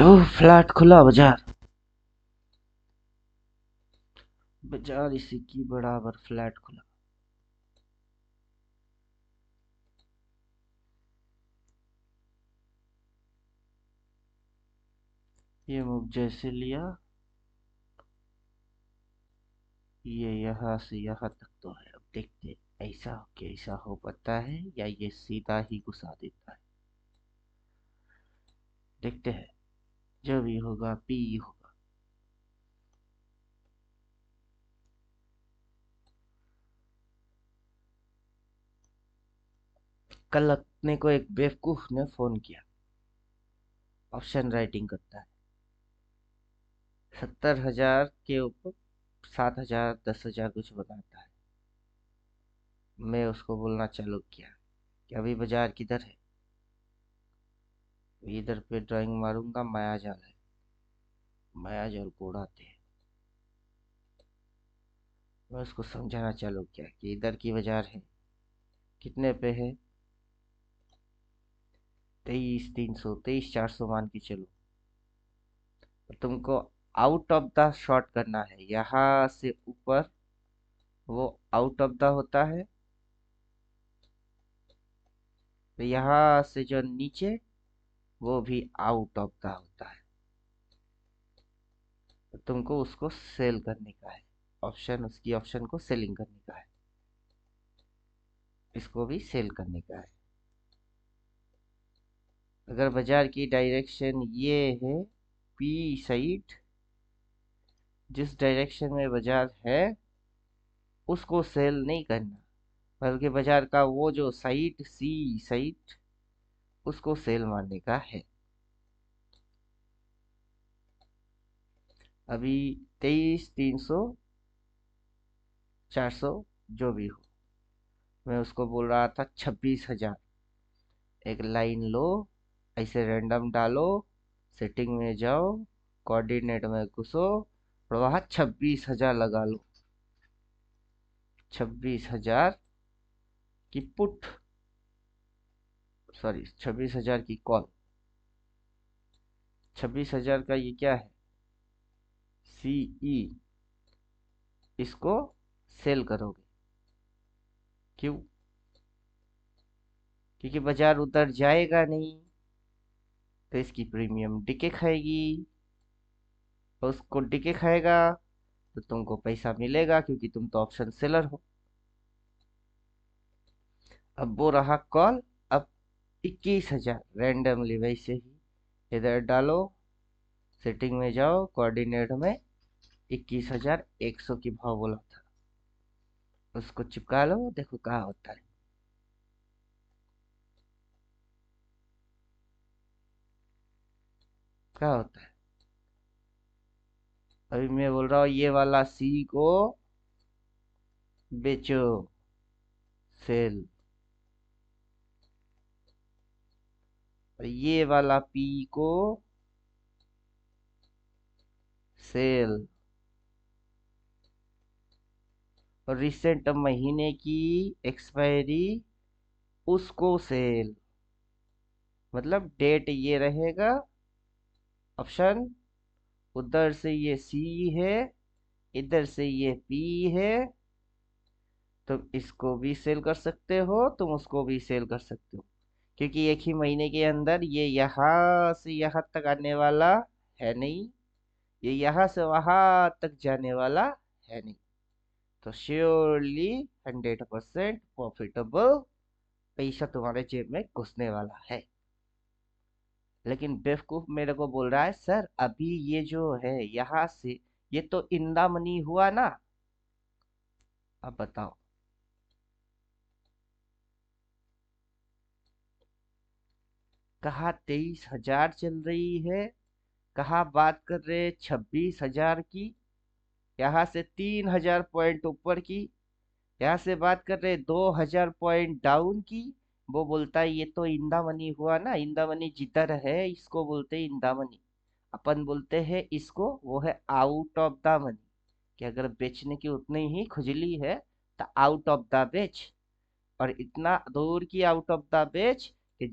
ओह, flat खुला बाजार। बाजार इसी की बराबर फ्लैट खुला। ये मूव जैसे लिया, ये यहाँ से यहाँ तक तो है। अब देखते हैं ऐसा कैसा हो पाता है या ये सीधा ही घुसा देता है। देखते हैं, जो भी होगा पी होगा। कल अपने को एक बेवकूफ ने फोन किया, ऑप्शन राइटिंग करता है। 70,000 के ऊपर 7,000 10,000 कुछ बताता है। मैं उसको बोलना चालू किया कि अभी बाजार किधर है। इधर पे ड्राइंग मारूंगा, माया जाल है, माया जाल को उड़ाते हैं। मैं उसको समझाना चालू किया कि इधर की बाजार है। कितने पे है? 23,300 23,400 मान के चलो। तो तुमको आउट ऑफ द शॉट करना है। यहाँ से ऊपर वो आउट ऑफ द होता है, तो यहाँ से जो नीचे वो भी आउट ऑफ द होता है। तो तुमको उसको सेल करने का है। ऑप्शन, उसकी ऑप्शन को सेलिंग करने का है। इसको भी सेल करने का है। अगर बाजार की डायरेक्शन ये है, पी साइड, जिस डायरेक्शन में बाजार है उसको सेल नहीं करना, बल्कि बाजार का वो जो साइड, सी साइड, उसको सेल मारने का है। अभी 23,300 400 जो भी हो, मैं उसको बोल रहा था 26,000। एक लाइन लो, ऐसे रैंडम डालो, सेटिंग में जाओ, कोऑर्डिनेट में घुसो और वहां 26,000 लगा लो। 26,000 की पुट, सॉरी 26,000 की कॉल। 26,000 का ये क्या है, सीई। इसको सेल करोगे। क्यों? क्योंकि बाजार उतर जाएगा नहीं, तो इसकी प्रीमियम डिके खाएगी। और उसको डिके खाएगा तो तुमको पैसा मिलेगा, क्योंकि तुम तो ऑप्शन सेलर हो। अब वो रहा कॉल। अब 21,000 रैंडमली वैसे ही इधर डालो, सेटिंग में जाओ, कोऑर्डिनेट में 21,100 की भाव बोला था, उसको चिपका लो, देखो कहाँ होता है। क्या होता है? अभी मैं बोल रहा हूँ ये वाला सी को बेचो, सेल। और ये वाला पी को सेल। और रिसेंट महीने की एक्सपायरी उसको सेल। मतलब डेट ये रहेगा, ऑप्शन, उधर से ये सी है, इधर से ये पी है। तुम इसको भी सेल कर सकते हो, तुम उसको भी सेल कर सकते हो, क्योंकि एक ही महीने के अंदर ये यहाँ से यहाँ तक आने वाला है नहीं, ये यहाँ से वहां तक जाने वाला है नहीं। तो श्योरली 100% प्रॉफिटेबल पैसा तुम्हारे जेब में घुसने वाला है। लेकिन बेवकूफ मेरे को बोल रहा है, सर अभी ये जो है यहाँ से, ये तो इंदा मनी हुआ ना। अब बताओ, कहाँ 23,000 चल रही है, कहाँ बात कर रहे 26,000 की, यहाँ से 3,000 पॉइंट ऊपर की, यहाँ से बात कर रहे 2,000 पॉइंट डाउन की। वो बोलता है ये तो इंदा मनी हुआ ना, इंदा मनी जिधर है इसको बोलते हैं इंदा मनी। अपन बोलते हैं इसको, वो है आउट ऑफ द मनी, कि अगर बेचने की उतनी ही खुजली है तो आउट ऑफ द बेच। और इतना दूर की आउट ऑफ द बेच कि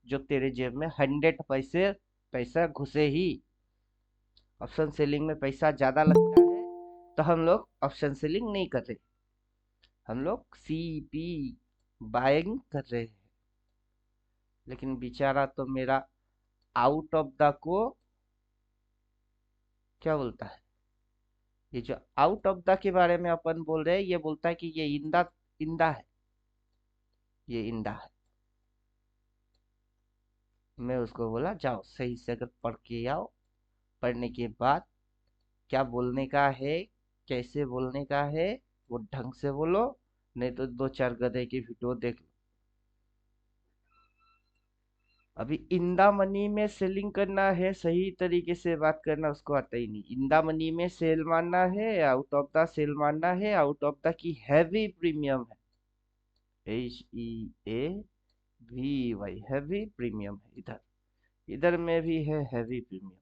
जो तेरे जेब में 100 पैसे पैसा घुसे ही। ऑप्शन सेलिंग में पैसा ज्यादा लगता है, तो हम लोग ऑप्शन सेलिंग नहीं कर रहे, हम लोग सीपी बाइंग कर रहे हैं। लेकिन बेचारा तो मेरा आउट ऑफ द को क्या बोलता है, ये जो आउट ऑफ द के बारे में अपन बोल रहे हैं, ये बोलता है कि ये इंदा, इंदा है, ये इंदा है। मैं उसको बोला जाओ सही से अगर पढ़ के आओ, पढ़ने के बाद क्या बोलने का है, कैसे बोलने का है, वो ढंग से बोलो, नहीं तो दो चार गधे की वीडियो देख लो। अभी इंदा मनी में सेलिंग करना है, सही तरीके से बात करना उसको आता ही नहीं। इंदा मनी में सेल मारना है, आउट ऑफ द सेल मारना है, out of the key heavy premium है, HEAVY, हैवी प्रीमियम है। इधर इधर में भी है हैवी प्रीमियम।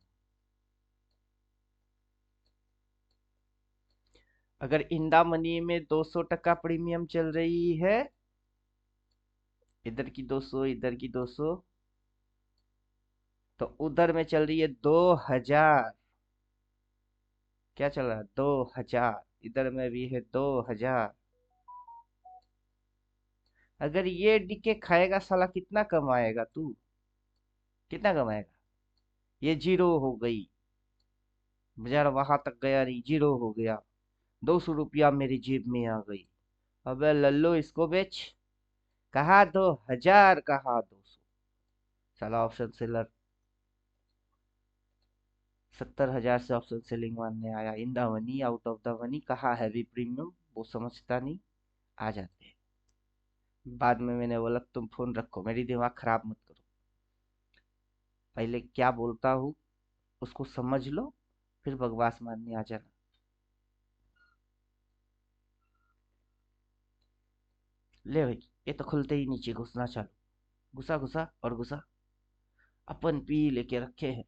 अगर इंदा मनी में 200 टका प्रीमियम चल रही है, इधर की 200, इधर की 200, तो उधर में चल रही है 2000। क्या चल रहा है, 2000, इधर में भी है 2000। अगर ये डीके खाएगा साला कितना कमाएगा तू, कितना कमाएगा। ये जीरो हो गई, बेचारा वहां तक गया नहीं, जीरो हो गया। 200 रुपया मेरी जेब में आ गई। अबे लल्लो इसको बेच। कहा 2000, कहा 200। साला ऑप्शन सेलर 70,000 से ऑप्शन सेलिंग मारने आया। In the money, out of the money, कहा हैवी प्रीमियम, वो समझता नहीं। आ जाते हैं। बाद में मैंने बोला तुम फोन रखो, मेरी दिमाग खराब मत करो, पहले क्या बोलता हूँ उसको समझ लो, फिर बकवास मारने आ जाना। ले भाई, ये तो खुलते ही नीचे घुसना चालू, घुसा घुसा और घुसा। अपन पी लेके रखे हैं।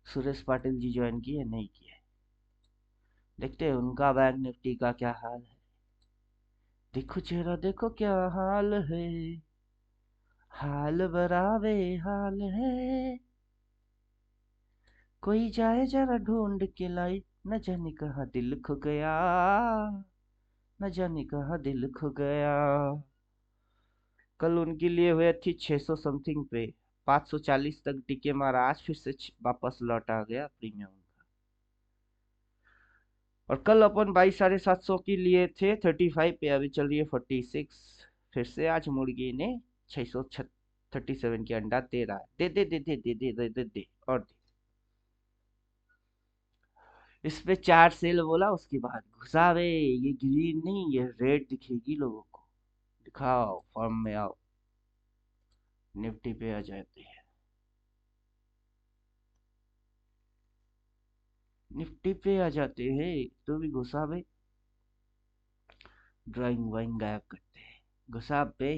सुरेश पाटिल जी ज्वाइन किए नहीं किए, देखते हैं उनका बैंक निफ्टी का क्या हाल है। देखो चेहरा देखो क्या हाल है, हाल बरावे हाल है। कोई जाए जरा ढूंढ के लाई, न जाने कहाँ दिल खो गया, न जाने कहाँ दिल खो गया। कल उनके लिए हुए थी 600 समथिंग पे, 540 तक टिके मारा, आज फिर से वापस लौट आ गया प्रीमियम। और कल अपन 22,750 की लिए थे 35 पे, अभी चल रही है 46। फिर से आज मुर्गी ने 637 की अंडा दे रहा है। दे दे दे दे दे दे दे दे, दे और दे। इस पे 4 सेल बोला, उसके बाद घुसावे। ये ग्रीन नहीं, ये रेड दिखेगी लोगों को। दिखाओ फॉर्म में आओ, निफ्टी पे आ जाते हैं। निफ्टी पे आ जाते हैं, तो भी घुसावे। ड्राइंग वाइंग गायब करते हैं, घुसा पे।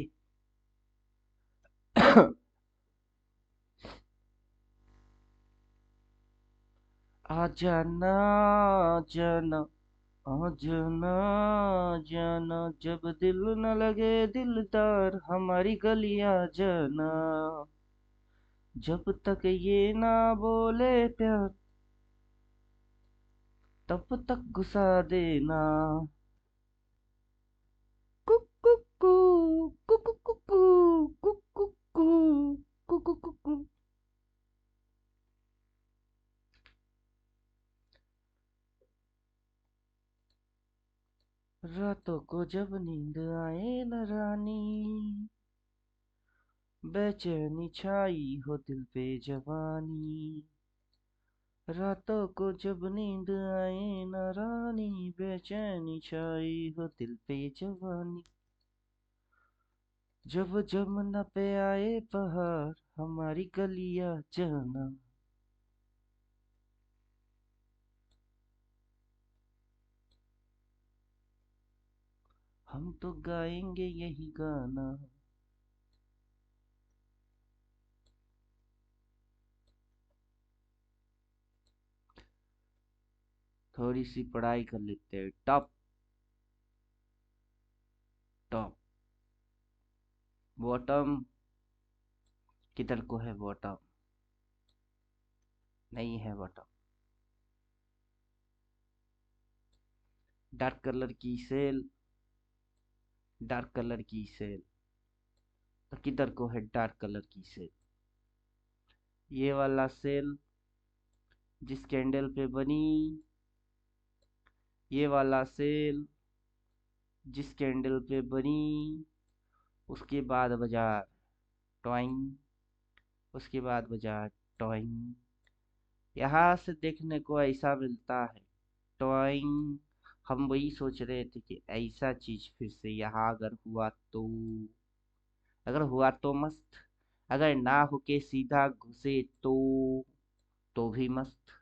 आ जाना जाना, आ जाना जाना, जब दिल न लगे दिलदार, हमारी गलियां जाना, जब तक ये ना बोले प्यार, तब तक घुसा देना। Cook cook cook cook cook cook cook cook cook cook. रातों को जब नींद आए न रानी, बेचैनी छाई हो दिल पे जवानी। रातों को जब नींद आए न रानी, बेचैनी छाई हो दिल पे जवानी। जब जमुना पे आए बहार, हमारी गलियां जाना। हम तो गाएंगे यही गाना। थोड़ी सी पढ़ाई कर लेते हैं। टॉप टॉप बॉटम, किधर को है बॉटम। नहीं है बॉटम। डार्क कलर की सेल, डार्क कलर की सेल, तो किधर को है डार्क कलर की सेल? ये वाला सेल जिस कैंडल पे बनी, ये वाला सेल जिस कैंडल पे बनी, उसके बाद बाजार टॉइंग, उसके बाद बाजार टॉइंग। यहाँ से देखने को ऐसा मिलता है टॉइंग। हम वही सोच रहे थे कि ऐसा चीज फिर से यहाँ अगर हुआ तो, अगर हुआ तो मस्त, अगर ना होके सीधा घुसे तो भी मस्त,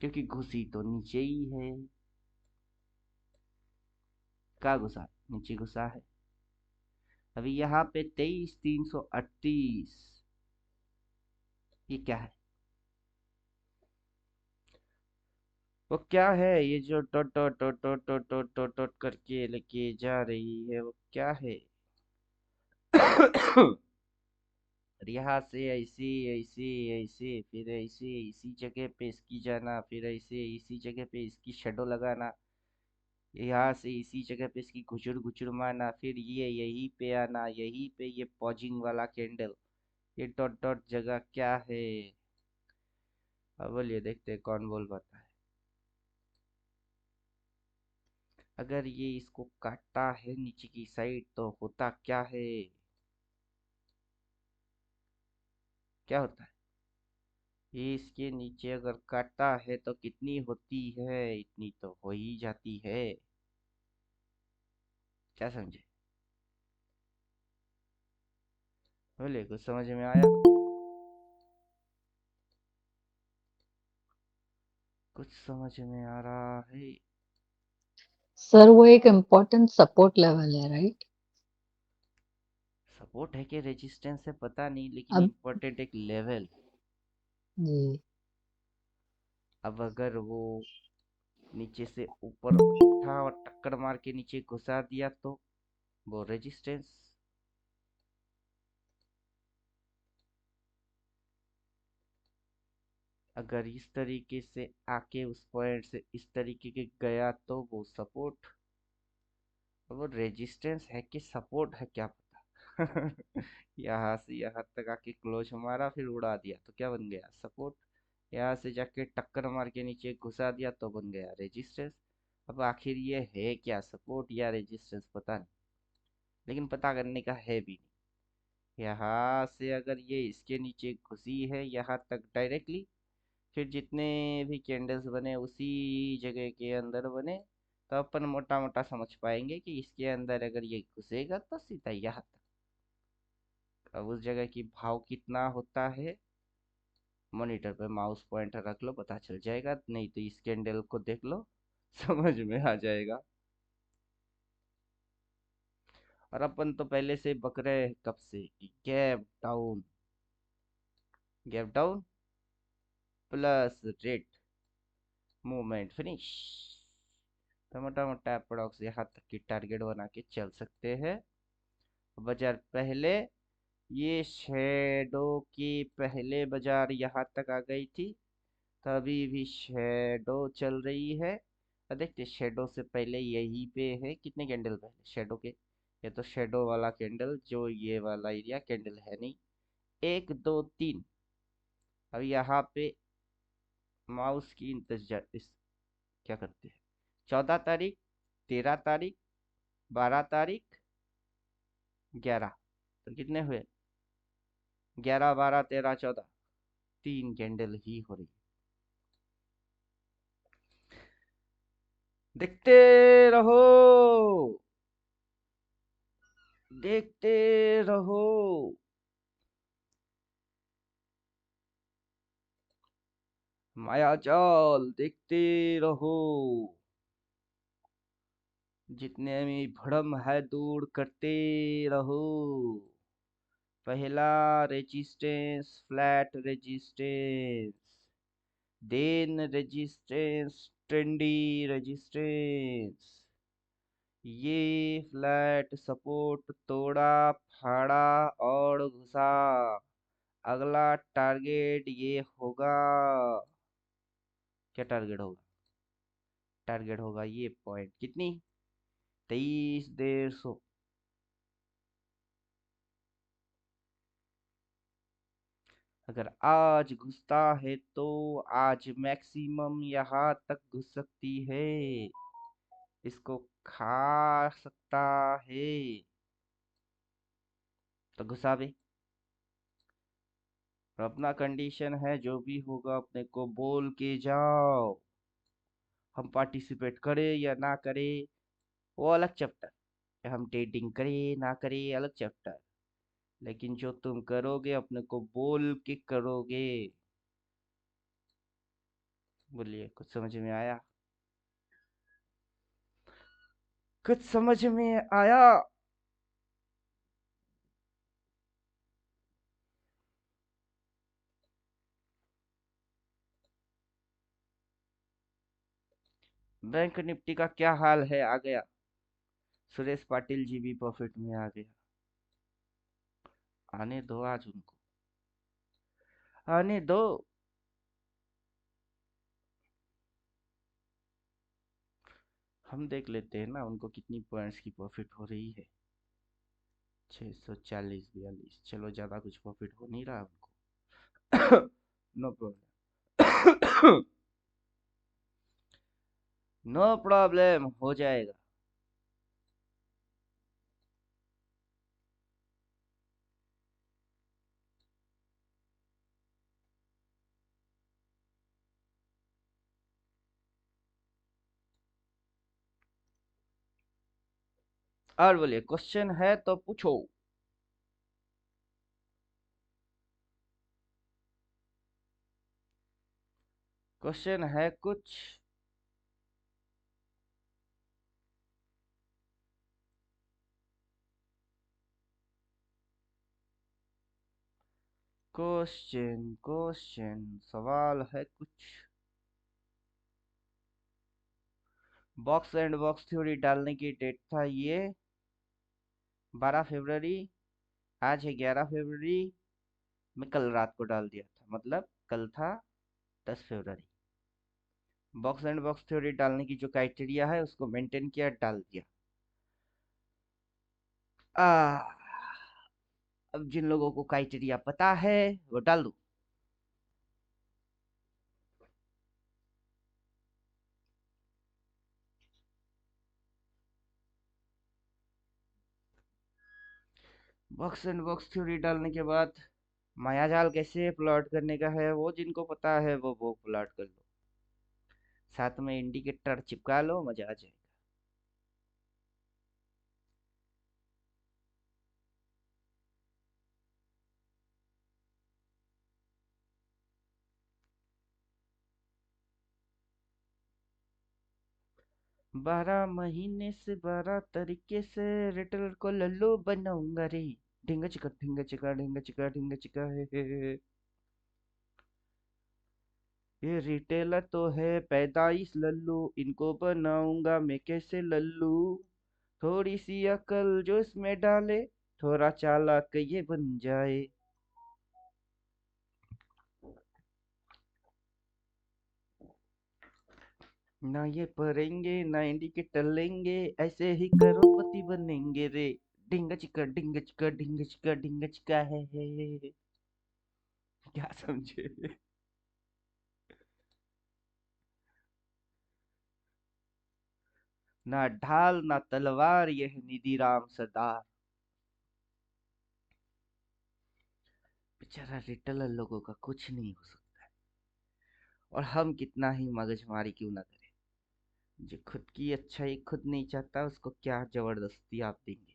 क्योंकि घुसी तो नीचे ही है। का घुसा? नीचे घुसा है। अभी यहाँ पे 23,338, ये क्या है? वो क्या है ये जो dot dot dot dot dot dot dot dot करके लेके जा रही है, वो क्या है? और यहाँ से ऐसे ऐसे ऐसे, फिर ऐसे इसी जगह पे इसकी जाना, फिर ऐसे इसी जगह पे इसकी शेडो लगाना, यहाँ से इसी जगह पे इसकी घुचुर घुचुर मारना, फिर ये यहीं पे आना, यहीं पे ये पॉजिंग वाला कैंडल, ये डॉट डॉट जगह क्या है? अब बोलिए, देखते हैं कौन बोल पाता है। अगर ये इसको काटता है नीचे की साइड तो होता क्या है? क्या होता है? ये इसके नीचे अगर काटता है तो कितनी होती है? इतनी तो हो ही जाती है। क्या समझे? बोले, कुछ समझ में आया? कुछ समझ में आ रहा है? सर वो एक इम्पोर्टेंट सपोर्ट लेवल है, राइट? सपोर्ट है कि रेजिस्टेंस है पता नहीं, लेकिन अब इम्पोर्टेंट एक लेवल। जी। अब अगर वो नीचे से ऊपर उठा और टक्कर मार के नीचे घुसा दिया तो वो रेजिस्टेंस। अगर इस तरीके से आके उस पॉइंट से इस तरीके के गया तो वो सपोर्ट। वो रेजिस्टेंस है कि सपोर्ट है क्या पता। यहाँ से यहाँ तक आके क्लोज मारा फिर उड़ा दिया तो क्या बन गया? सपोर्ट। यहाँ से जाके टक्कर मार के नीचे घुसा दिया तो बन गया रेजिस्टेंस। अब आखिर ये है क्या, सपोर्ट या रेजिस्टेंस, पता नहीं, लेकिन पता करने का है भी नहीं। यहाँ से अगर ये इसके नीचे घुसी है यहाँ तक डायरेक्टली, फिर जितने भी कैंडल्स बने उसी जगह के अंदर बने, तो अपन मोटा मोटा समझ पाएंगे कि इसके अंदर अगर ये घुसेगा तो सीधा यहाँ तक। अब उस जगह की भाव कितना होता है, मॉनिटर पे माउस पॉइंटर रख लो पता चल जाएगा, नहीं तो इस कैंडल को देख लो समझ में आ जाएगा। और अपन तो पहले से बक रहे हैं कब से कि gap down, gap down plus rate movement finish, तो मोटा मोटा अप्रोक्स यहाँ तक की टारगेट बना के चल सकते हैं। बाजार पहले, ये शेडो की पहले बाजार यहाँ तक आ गई थी, तभी भी शेडो चल रही है। और देखते शेडो से पहले यहीं पे है कितने कैंडल पहले शेडो के, ये तो शेडो वाला कैंडल जो ये वाला एरिया कैंडल है नहीं, 1 2 3। अब यहाँ पे माउस की इंतजार इस क्या करते हैं, 14 तारीख, 13 तारीख, 12 तारीख, 11, तो कितने हुए? 11 12 13 14, 3 कैंडल ही हो रही। देखते रहो, देखते रहो, मायाजाल देखते रहो। जितने भी भ्रम है दूर करते रहो। पहला resistance flat resistance, then resistance trendy resistance, ये फ्लैट सपोर्ट तोड़ा, फाड़ा और घुसा, अगला टारगेट ये होगा, क्या टारगेट होगा? टारगेट होगा ये पॉइंट कितनी, 23,150। अगर आज घुसता है तो आज मैक्सिमम यहाँ तक घुस सकती है, इसको खा सकता है, तो घुसा भी। और अपना कंडीशन है जो भी होगा अपने को बोल के जाओ, हम पार्टिसिपेट करें या ना करें वो अलग चैप्टर, हम डेटिंग करें ना करें अलग चैप्टर, लेकिन जो तुम करोगे अपने को बोल के करोगे। बोलिए, कुछ समझ में आया? कुछ समझ में आया? बैंक निफ्टी का क्या हाल है? आ गया सुरेश पाटिल जी भी प्रॉफिट में आ गया। आने दो आज उनको, आने दो। हम देख लेते हैं ना उनको कितनी पॉइंट्स की प्रॉफिट हो रही है। 640 42, चलो ज्यादा कुछ प्रॉफिट हो नहीं रहा उनको। No problem. नो प्रॉब्लम, हो जाएगा। और बोलिए, क्वेश्चन है तो पूछो। क्वेश्चन है कुछ? क्वेश्चन क्वेश्चन सवाल है कुछ? बॉक्स एंड बॉक्स थ्योरी डालने की डेट था ये 12 फरवरी, आज है 11 फरवरी। मैं कल रात को डाल दिया था, मतलब कल था 10 फरवरी। बॉक्स एंड बॉक्स थ्योरी डालने की जो क्राइटेरिया है उसको मेंटेन किया, डाल दिया। आ, अब जिन लोगों को क्राइटेरिया पता है वो डाल दो। बॉक्स एंड बॉक्स थ्योरी डालने के बाद मायाजाल कैसे प्लॉट करने का है वो जिनको पता है वो प्लॉट कर लो, साथ में इंडिकेटर चिपका लो, मजा आ जाएगा। 12 महीने से 12 तरीके से रिटेलर को लल्लू बनाऊंगा रे। ढिंगा चिका ढिंगा चिका ढिंगा चिका ढिंगा चिका हे। ये रिटेलर तो है पैदाइश लल्लू, इनको बनाऊंगा मैं कैसे लल्लू। थोड़ी सी अकल जो इसमें डाले, थोड़ा चालाक ये बन जाए। ना ये पढ़ेंगे ना इंडिकेटर लेंगे, ऐसे ही करोड़पति बनेंगे रे। ढिंगा चिका ढिंगा चिका ढिंगा चिका ढिंगा चिका है। क्या समझे? ना ढाल ना तलवार, यह निधि राम सरदार। बेचारा रिटेलर लोगों का कुछ नहीं हो सकता, और हम कितना ही मगजमारी क्यों ना करें, जो खुद की अच्छाई खुद नहीं चाहता उसको क्या जबरदस्ती आप देंगे।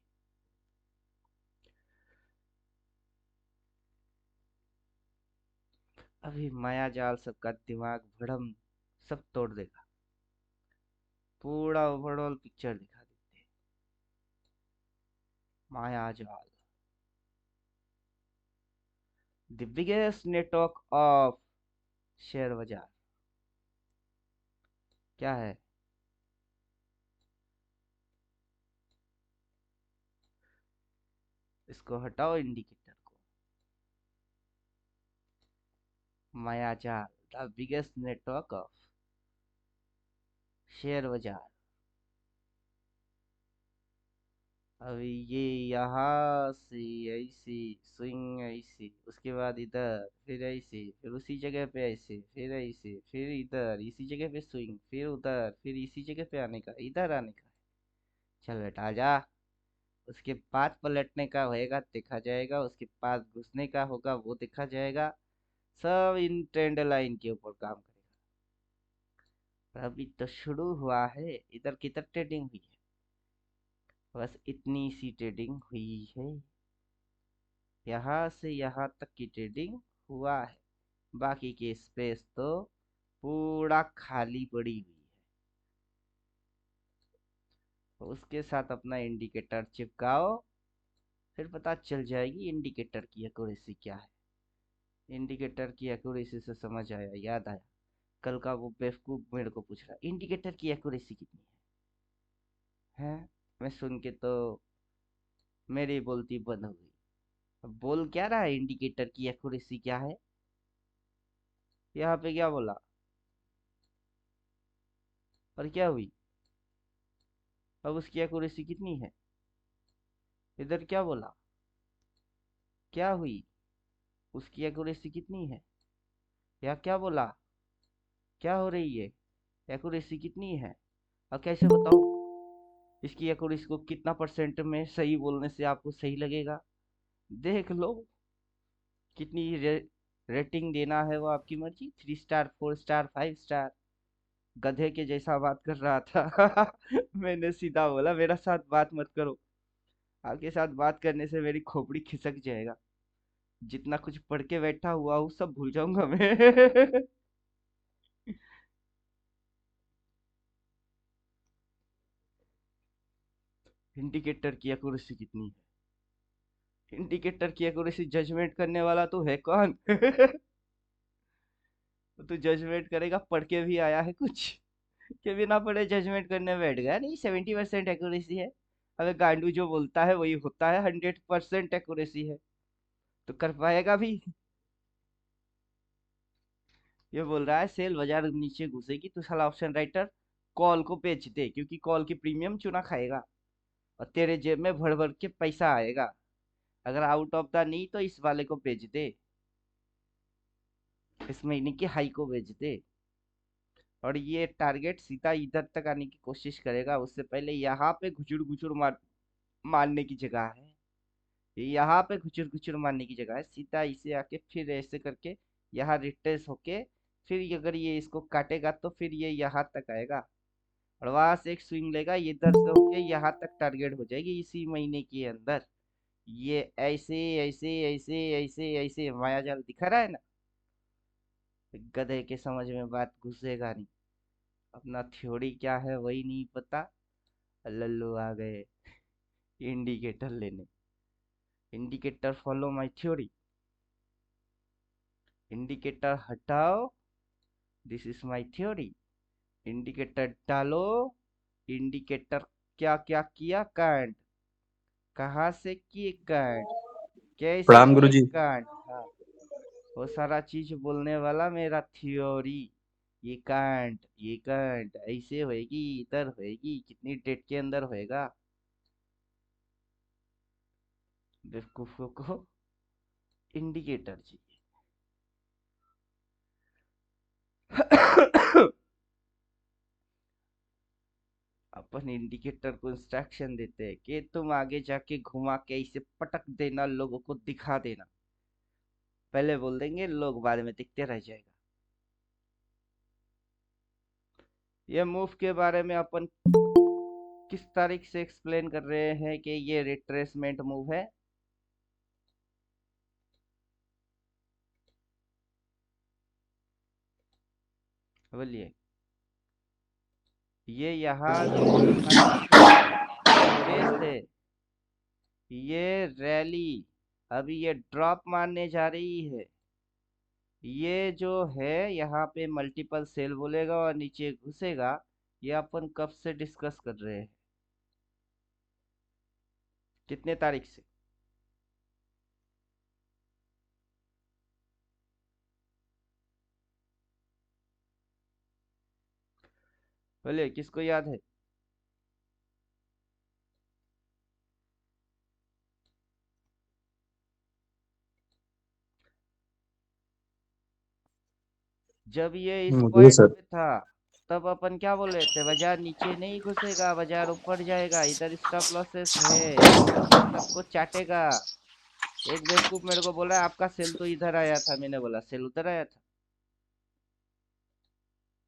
अभी माया जाल सबका दिमाग भड़म सब तोड़ देगा, पूरा ओवरऑल पिक्चर दिखा देते हैं। माया जाल, the biggest network of share बाजार। क्या है? इसको हटाओ इंडिकेटर को। मायाजाल, the biggest network of share बाजार। अभी ये यहाँ से ऐसे स्विंग, ऐसे उसके बाद इधर, फिर ऐसे, फिर उसी जगह पे ऐसे, फिर ऐसे, फिर इधर इसी जगह पे स्विंग, फिर उधर, फिर इसी जगह पे आने का, इधर आने का। चल बेटा आजा। उसके बाद पलटने का होएगा देखा जाएगा, उसके पास घुसने का होगा वो देखा जाएगा। सब इन ट्रेंड लाइन के ऊपर काम करेगा। अभी तो शुरू हुआ है। इधर किधर ट्रेडिंग हुई है? बस इतनी सी ट्रेडिंग हुई है। यहाँ से यहाँ तक की ट्रेडिंग हुआ है। बाकी की स्पेस तो पूरा खाली पड़ी हुई है। तो उसके साथ अपना इंडिकेटर चिपकाओ, फिर पता चल जाएगी इंडिकेटर की एक्यूरेसी क्या है। इंडिकेटर की एक्यूरेसी से समझ आया, याद आया, कल का वो बेवकूफ मेरे को पूछ रहा इंडिकेटर की एक्यूरेसी कितनी है। मैं सुन के तो मेरी बोलती बंद हो गई। अब बोल क्या रहा है, इंडिकेटर की एक्यूरेसी क्या है? यहाँ पे क्या बोला और क्या हुई? अब उसकी एक्यूरेसी कितनी है? इधर क्या बोला, क्या हुई, उसकी एक्यूरेसी कितनी है? या क्या बोला, क्या हो रही है, एक्यूरेसी कितनी है? अब कैसे बताओ इसकी एक्यूरेसी को कितना परसेंट में सही बोलने से आपको सही लगेगा? देख लो। कितनी रेटिंग देना है वो आपकी मर्जी, 3 स्टार, 4 स्टार, 5 स्टार। गधे के जैसा बात कर रहा था। मैंने सीधा बोला मेरा साथ बात मत करो, आपके साथ बात करने से मेरी खोपड़ी खिसक जाएगा। जितना कुछ पढ़ के बैठा हुआ हूँ सब भूल जाऊंगा मैं। इंडिकेटर की एक्यूरेसी कितनी है? इंडिकेटर की एक्यूरेसी जजमेंट करने वाला तो है कौन? तो जजमेंट करेगा, पढ़ के भी आया है कुछ के बिना पढ़े जजमेंट करने बैठ गया? नहीं, 70% एक्यूरेसी है। अगर गांडू जो बोलता है वही होता है, 100% एक्यूरेसी है। तो कर पाएगा भी? ये बोल रहा है सेल बाजार नीचे घुसेगी तो साला ऑप्शन राइटर कॉल को बेच दे, क्योंकि कॉल की प्रीमियम चुना खाएगा और तेरे जेब में भर भर के पैसा आएगा। अगर आउट ऑफ द नी तो इस वाले को बेच दे, इस महीने की हाई को बेच दे। और ये टारगेट सीधा इधर तक आने की कोशिश करेगा, उससे पहले यहाँ पे घुचुर घुचुर मारने की जगह है। ये यहाँ पे घुचुर घुचुर मारने की जगह है, सीधा इसे आके फिर ऐसे करके यहाँ रिट्रेस होके, फिर अगर ये इसको काटेगा तो फिर ये यहाँ तक आएगा और वहां से एक स्विंग लेगा, ये इधर से होके यहाँ तक टारगेट हो जाएगी इसी महीने के अंदर। ये ऐसे ऐसे ऐसे ऐसे ऐसे मायाजाल दिखा रहा है ना। गधे के समझ में बात घुसेगा नहीं। अपना थ्योरी क्या है वही नहीं पता। लल्लू आ गए इंडिकेटर लेने। Indicator follow my theory. Indicator हटाओ, this is my theory. Indicator डालो, इंडिकेटर क्या क्या किया कांड, कहाँ से किए कांड, कैसे प्रणाम किए गुरुजी। कांड। हाँ, वो सारा चीज बोलने वाला मेरा थ्योरी। ये कांड ऐसे होएगी, इधर होएगी, कितनी डेट के अंदर होएगा। बेवकूफों को इंडिकेटर चाहिए। अपन इंडिकेटर को इंस्ट्रक्शन देते हैं कि तुम आगे जाके घुमा के इसे पटक देना, लोगों को दिखा देना। पहले बोल देंगे, लोग बाद में दिखते रह जाएगा। ये मूव के बारे में अपन किस तारीख से एक्सप्लेन कर रहे हैं कि ये रिट्रेसमेंट मूव है? बोलिए। ये यहाँ से यहाँ तक स्पेस है, ये रैली अभी ये ड्रॉप मारने जा रही है। ये जो है यहाँ पे मल्टीपल सेल बोलेगा और नीचे घुसेगा। ये अपन कब से डिस्कस कर रहे हैं, कितने तारीख से? बोलिए किसको याद है? जब ये इस मुझे पॉइंट सर। पे था, तब अपन क्या बोल रहे थे? बाजार नीचे नहीं घुसेगा, बाजार ऊपर जाएगा, इधर स्टॉप लॉसेस है, ये सबको चाटेगा। एक बेवकूफ मेरे को बोला आपका सेल तो इधर आया था, मैंने बोला सेल उधर आया था।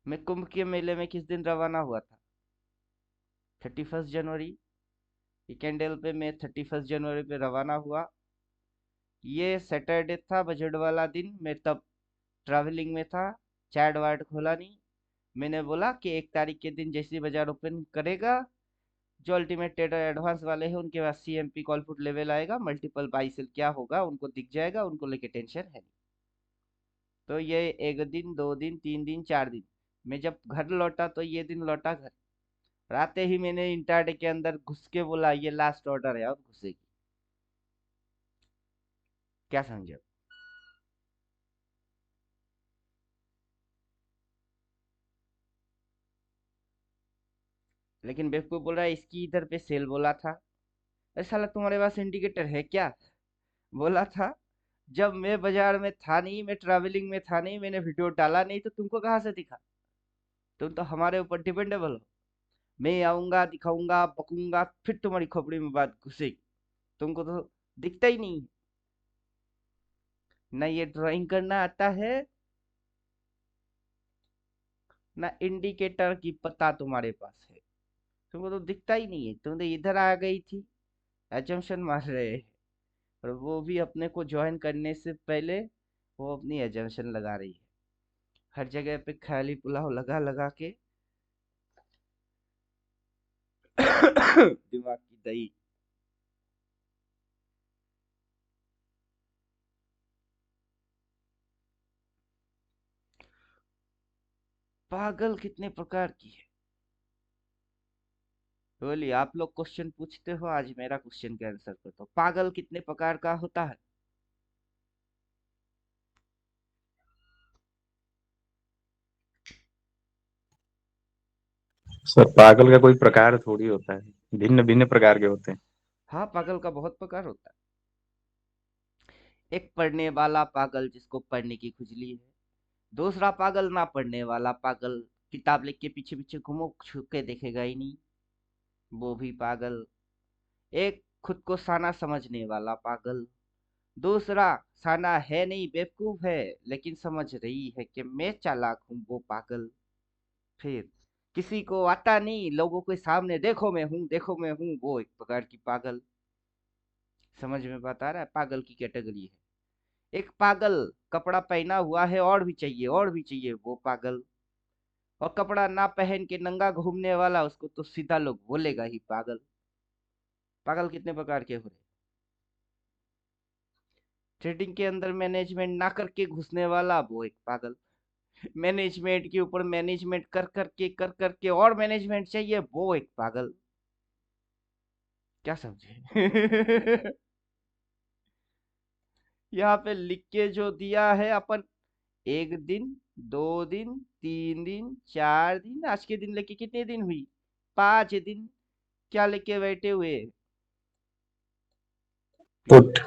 मैं कुंभ के मेले में किस दिन रवाना हुआ था? 31 जनवरी। ये कैंडल पे मैं 31 जनवरी पे रवाना हुआ। ये सैटरडे था, बजट वाला दिन। मैं तब ट्रैवलिंग में था, चैट वाट खोला नहीं। मैंने बोला कि 1 तारीख के दिन जैसे ही बाजार ओपन करेगा, जो अल्टीमेट ट्रेडर एडवांस वाले हैं उनके पास सीएमपी कॉल फुट लेवल आएगा, मल्टीपल बाई सेल क्या होगा उनको दिख जाएगा, उनको लेके टेंशन है नहीं। तो ये 1 दिन 2 दिन 3 दिन 4 दिन, मैं जब घर लौटा तो ये दिन लौटा घर। राते ही मैंने इंटरडे के अंदर घुस के बोला ये लास्ट ऑर्डर है, अब घुसेगी। क्या समझे? लेकिन बेवकूफ बोल रहा है इसकी इधर पे सेल बोला था। अरे साला तुम्हारे पास इंडिकेटर है क्या? बोला था। जब मैं बाजार में था नहीं, मैं ट्रैवलिंग में था नहीं, मैंने वीडियो डाला नहीं, तो तुमको कहाँ से दिखा? तुम तो हमारे ऊपर डिपेंडेबल हो। मैं आऊंगा, दिखाऊंगा, पकूंगा, फिर तुम्हारी खोपड़ी में बात घुसेगी। तुमको तो दिखता ही नहीं। ना ये ड्राइंग करना आता है, ना इंडिकेटर की पता तुम्हारे पास है। तुमको तो दिखता ही नहीं है, तुम तो इधर आ गई थी। एजम्पशन मार रहे हैं। और वो भी अपने को ज्वाइन करने से पहले वो अपनी एजम्पशन लगा रही है। हर जगह पे ख्याली पुलाव लगा लगा के दिमाग की दही। पागल कितने प्रकार की है? बोलिए, आप लोग क्वेश्चन पूछते हो, आज मेरा क्वेश्चन का आंसर कर दो। पागल कितने प्रकार का होता है? सर पागल का कोई प्रकार थोड़ी होता है, भिन्न भिन्न प्रकार के होते हैं। हाँ, पागल का बहुत प्रकार होता है। एक पढ़ने वाला पागल जिसको पढ़ने की खुजली है। दूसरा पागल ना पढ़ने वाला पागल, किताब लेके पीछे पीछे घूमो, छू के देखेगा ही नहीं, वो भी पागल। एक खुद को साना समझने वाला पागल। दूसरा साना है नहीं, बेवकूफ है, लेकिन समझ रही है कि मैं चालाक हूँ, वो पागल। फिर किसी को आता नहीं, लोगों के सामने देखो मैं हूँ, देखो मैं हूँ, वो एक प्रकार की पागल। समझ में बात आ रहा है? पागल की कैटेगरी है। एक पागल कपड़ा पहना हुआ है, और भी चाहिए और भी चाहिए, वो पागल। और कपड़ा ना पहन के नंगा घूमने वाला, उसको तो सीधा लोग बोलेगा ही पागल। पागल कितने प्रकार के हो रहे? ट्रेडिंग के अंदर मैनेजमेंट ना करके घुसने वाला, वो एक पागल। मैनेजमेंट के ऊपर मैनेजमेंट कर करके और मैनेजमेंट चाहिए, वो एक पागल। क्या समझे? यहाँ पे लिख के जो दिया है अपन, 1 दिन 2 दिन 3 दिन 4 दिन, आज के दिन लेके कितने दिन हुई? 5 दिन। क्या लेके बैठे हुए? पुट।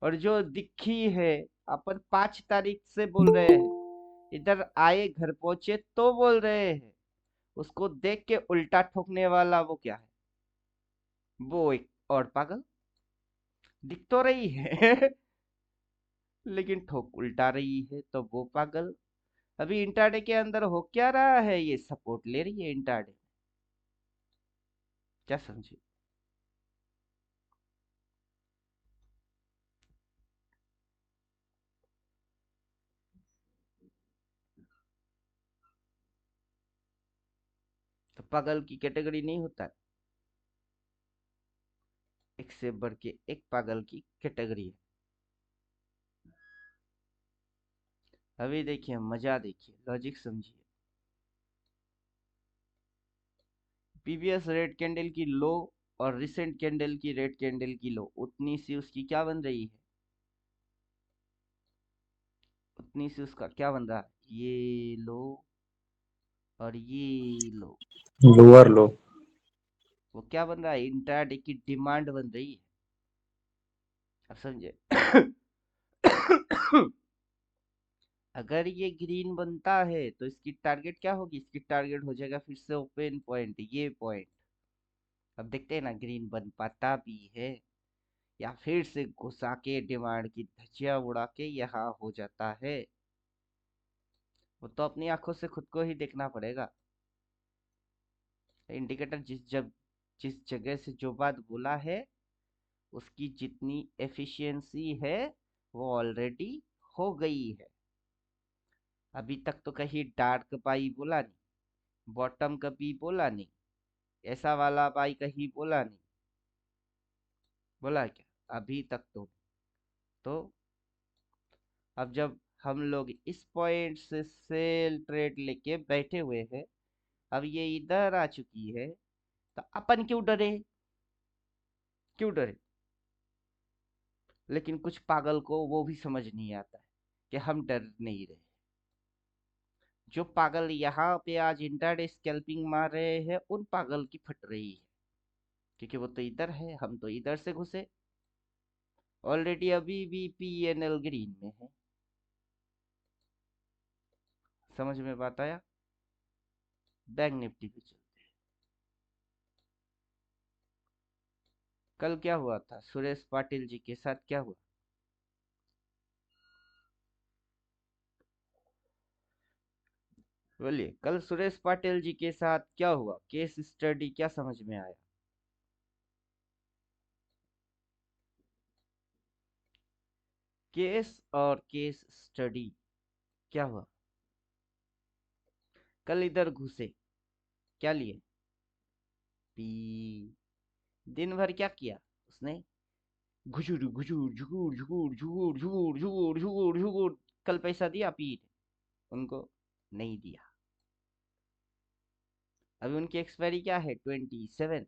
और जो दिखी है, अपन 5 तारीख से बोल रहे हैं, इधर आए घर पहुंचे तो बोल रहे हैं। उसको देख के उल्टा ठोकने वाला, वो क्या है? वो एक और पागल। दिख तो रही है लेकिन ठोक उल्टा रही है, तो वो पागल। अभी इंट्राडे के अंदर हो क्या रहा है? ये सपोर्ट ले रही है इंट्राडे। क्या समझे? तो पागल की कैटेगरी नहीं होता है, एक से बढ़ के एक पागल की कैटेगरी है। अभी देखिए, मजा देखिए, लॉजिक समझिए। प्रीवियस रेड कैंडल की लो और रिसेंट कैंडल की रेड कैंडल की लो, उतनी सी उसकी क्या बन रही है? उतनी सी उसका क्या बन रहा है? ये लो और ये लो, लोअर लो। वो क्या बन रहा है, इंट्राडे की डिमांड बन रही है। आप समझे? अगर ये ग्रीन बनता है तो इसकी टारगेट क्या होगी, इसकी टारगेट हो जाएगा फिर से ओपन पॉइंट, ये पॉइंट। अब देखते हैं ना ग्रीन बन पाता भी है या फिर से घुसा के डिमांड की धज्जियां उड़ा के यहाँ हो जाता है। वो तो अपनी आंखों से खुद को ही देखना पड़ेगा। इंडिकेटर जिस जगह से जो बात बोला है उसकी जितनी एफिशिएंसी है वो ऑलरेडी हो गई है। अभी तक तो कहीं डार्क बाई बोला नहीं, बॉटम कभी बोला नहीं, ऐसा वाला बाई कहीं बोला नहीं, बोला क्या अभी तक तो अब जब हम लोग इस पॉइंट से सेल ट्रेड लेके बैठे हुए हैं, अब ये इधर आ चुकी है, तो अपन क्यों डरे, क्यों डरे? लेकिन कुछ पागल को वो भी समझ नहीं आता है कि हम डर नहीं रहे। जो पागल यहाँ पे आज इंट्राडे स्कैल्पिंग मार रहे हैं उन पागल की फट रही है, क्योंकि वो तो इधर है, हम तो इधर से घुसे। ऑलरेडी अभी भी पीएनएल ग्रीन में है। समझ में बात आया? बैंक निफ्टी पे चलते हैं। कल क्या हुआ था सुरेश पाटिल जी के साथ, क्या हुआ? बोलिए, कल सुरेश पाटिल जी के साथ क्या हुआ, केस स्टडी क्या समझ में आया? केस और केस स्टडी क्या हुआ? कल इधर घुसे, क्या लिए? पी। दिन भर क्या किया उसने? घुसूर घुसूर झुकूर झुकूर झुकूर झुकूर झुकूर झुकूर झुकूर। कल पैसा दिया पीर उनको? नहीं दिया। अभी उनकी एक्सपायरी क्या है, 27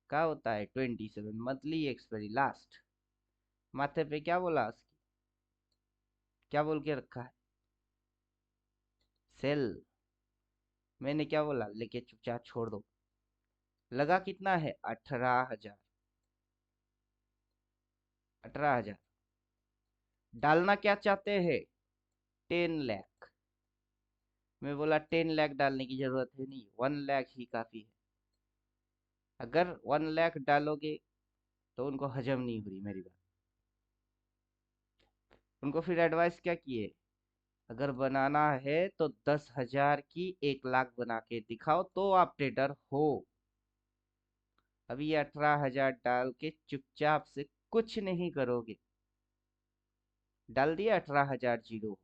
का होता है, 27 मंथली एक्सपायरी लास्ट। माथे पे क्या बोला उसकी, क्या बोल के रखा है? सेल। मैंने क्या बोला, लेके चुपचाप छोड़ दो। लगा कितना है, 18,000। 18,000 डालना क्या चाहते हैं, 10 लाख। मैं बोला 10 लाख डालने की जरूरत है नहीं, 1 लाख ही काफी है। अगर 1 लाख डालोगे तो उनको हजम नहीं हो रही मेरी बात। उनको फिर एडवाइस क्या किए, अगर बनाना है तो 10,000 की 1 लाख बना के दिखाओ तो आप ट्रेडर हो। अभी 18,000 डाल के चुपचाप से कुछ नहीं करोगे, डाल दिया 18,000 जीरो हो गई।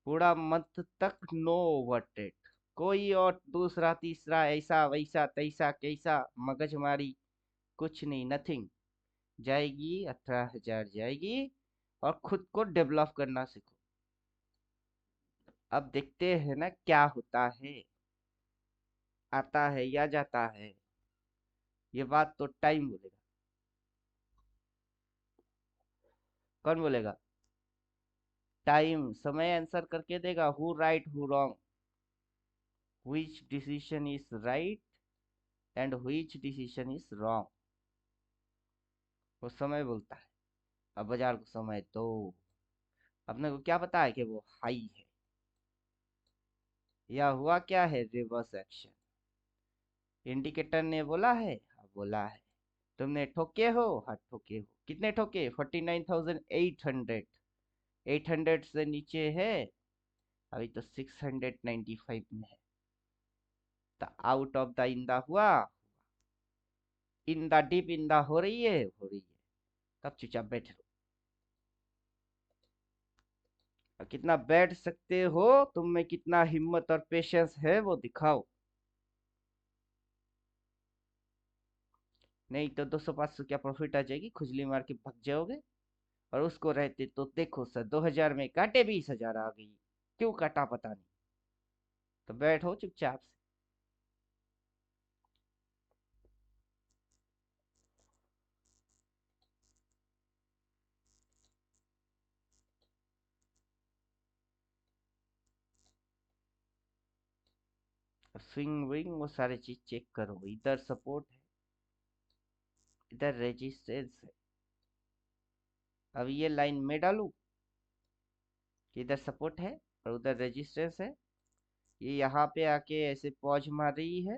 पूरा मंथ तक नो ओवरटेड, कोई और दूसरा तीसरा ऐसा वैसा तैसा कैसा मगजमारी कुछ नहीं, नथिंग। जाएगी 18,000 जाएगी, और खुद को डेवलप करना सीखो। अब देखते हैं ना क्या होता है, आता है या जाता है, ये बात तो टाइम बोलेगा। कौन बोलेगा? टाइम, समय आंसर करके देगा, who right who wrong, which decision is right and which decision is wrong, वो समय बोलता है। अब बाजार को समय दो। अपने को क्या पता है कि वो हाई है, या हुआ क्या है, रिवर्स एक्शन। इंडिकेटर ने बोला है, हाँ बोला है। तुमने ठोके हो, हाँ ठोके हो। कितने ठोके, 49,800। 800 से नीचे है, अभी तो 695 में है। तो आउट ऑफ द इंदा हुआ, इंदा डीप इंदा हो रही है, हो रही है। तब चुपचाप बैठे रहो। और कितना बैठ सकते हो, तुम में कितना हिम्मत और पेशेंस है वो दिखाओ। नहीं तो 200-500 क्या प्रॉफिट आ जाएगी, खुजली मार के भग जाओगे। और उसको रहते तो देखो सर, 2000 में काटे 20,000 आ गई, क्यों काटा पता नहीं। तो बैठो चुपचाप से। स्विंग विंग वो सारे चीज चेक करो। इधर सपोर्ट है, इधर रेजिस्टेंस है। अब ये लाइन में डालू कि इधर सपोर्ट है और उधर रेजिस्टेंस है। ये यहाँ पे आके ऐसे पॉज मार रही है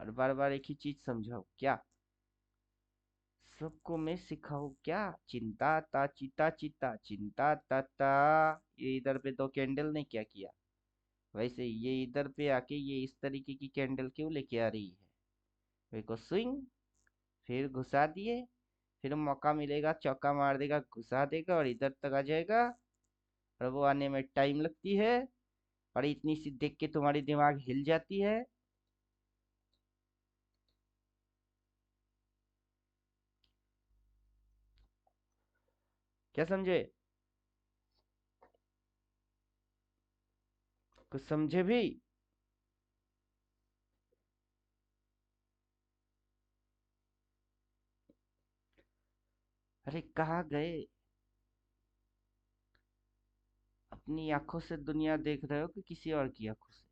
और बार बार एक ही चीज समझाओ क्या, सबको मैं सिखाऊं क्या? चिंता ता चिता चिता चिंता ता ता। ये इधर पे दो कैंडल ने क्या किया, वैसे ये इधर पे आके ये इस तरीके की कैंडल क्यों लेके आ रही है? देखो स्विंग, फिर घुसा दिए, फिर मौका मिलेगा चौका मार देगा, घुसा देगा और इधर तक आ जाएगा। और वो आने में टाइम लगती है और इतनी सी देख के तुम्हारी दिमाग हिल जाती है। क्या समझे? कुछ समझे भी? अरे कहाँ गए? अपनी आंखों से दुनिया देख रहे हो कि किसी और की आंखों से?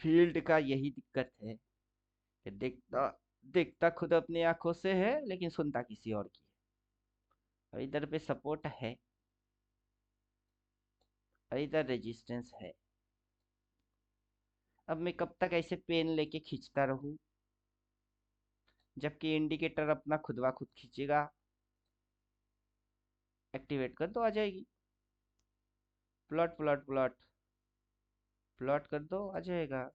फील्ड का यही दिक्कत है कि देखता देखता खुद अपनी आंखों से है लेकिन सुनता किसी और की है। और इधर पे सपोर्ट है और इधर रेजिस्टेंस है। अब मैं कब तक ऐसे पेन लेके खींचता रहूं, जबकि इंडिकेटर अपना खुदवा खुद खींचेगा। एक्टिवेट कर दो, आ जाएगी। प्लॉट प्लॉट प्लॉट प्लॉट कर दो, आ जाएगा।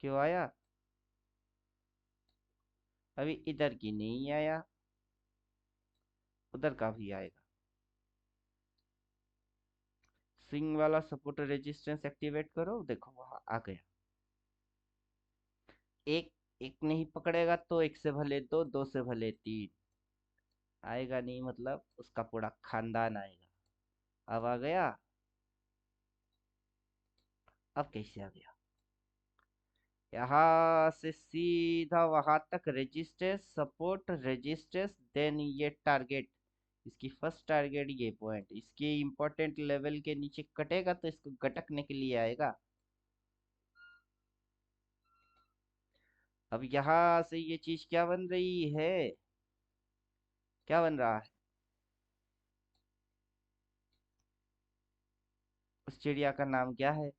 क्यों आया? अभी इधर की नहीं आया, उधर का भी आएगा। स्विंग वाला सपोर्ट रेजिस्टेंस एक्टिवेट करो, देखो वहां आ गया। एक एक नहीं पकड़ेगा तो एक से भले दो, दो से भले तीन। आएगा नहीं मतलब उसका पूरा खानदान आएगा। अब आ गया। अब कैसे आ गया? यहाँ से सीधा वहां तक रेजिस्टेंस सपोर्ट रेजिस्टेंस, देन ये टारगेट। इसकी फर्स्ट टारगेट ये पॉइंट, इसके इंपॉर्टेंट लेवल के नीचे कटेगा तो इसको गटकने के लिए आएगा। अब यहाँ से ये चीज क्या बन रही है? क्या बन रहा है? उस चिड़िया का नाम क्या है?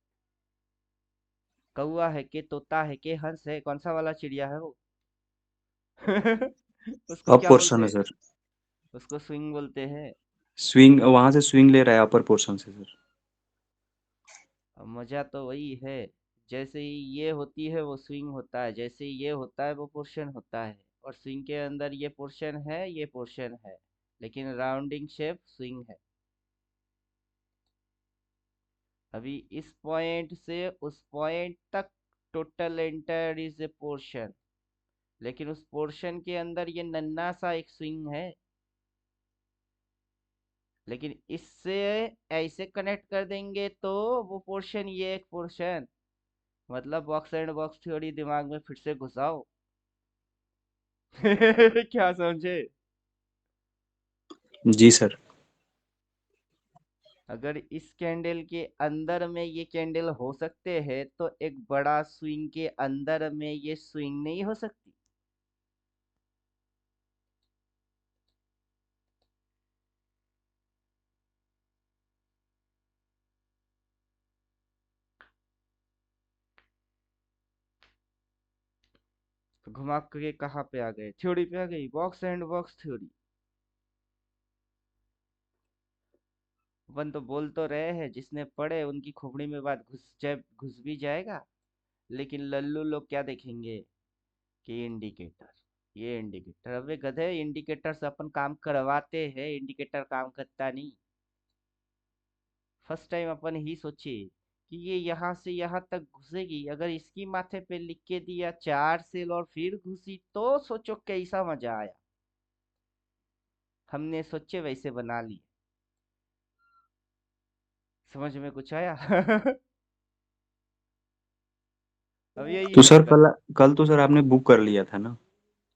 कौआ है के तोता है के हंस है? कौन सा वाला चिड़िया है वो? उसको अप क्या पोर्शन बोलते है हैं? सर। उसको स्विंग बोलते हैं। स्विंग वहां से स्विंग ले रहा है अपर पोर्शन से सर। अब मजा तो वही है, जैसे ही ये होती है वो स्विंग होता है, जैसे ही ये होता है वो पोर्शन होता है। और स्विंग के अंदर ये पोर्शन है, ये पोर्शन है, लेकिन राउंडिंग शेप स्विंग है। अभी इस पॉइंट से उस पॉइंट तक total entire is a portion, लेकिन उस पोर्शन के अंदर ये नन्ना सा एक स्विंग है। लेकिन इससे ऐसे कनेक्ट कर देंगे तो वो पोर्शन ये एक पोर्शन, मतलब बॉक्स एंड बॉक्स थ्योरी दिमाग में फिर से घुसाओ। क्या समझे? जी सर। अगर इस कैंडल के अंदर में ये कैंडल हो सकते हैं तो एक बड़ा स्विंग के अंदर में ये स्विंग नहीं हो सकती। तो घुमा के कहाँ पे आ गए? थ्योरी पे आ गई, बॉक्स एंड बॉक्स थ्योरी। अपन तो बोल तो रहे हैं, जिसने पढ़े उनकी खोपड़ी में बात घुस जाए, घुस भी जाएगा। लेकिन लल्लू लोग क्या देखेंगे कि इंडिकेटर, ये इंडिकेटर। अबे गधे, इंडिकेटर से अपन काम करवाते हैं, इंडिकेटर काम करता नहीं। फर्स्ट टाइम अपन ही सोचे कि ये यहाँ से यहाँ तक घुसेगी, अगर इसकी माथे पे लिख के दिया 4 सेल और फिर घुसी तो सोचो कैसा मजा आया। हमने सोचे वैसे बना लिए। समझ में कुछ आया? अब यही तो सर हरकत। कल कल तो सर आपने बुक कर लिया था ना।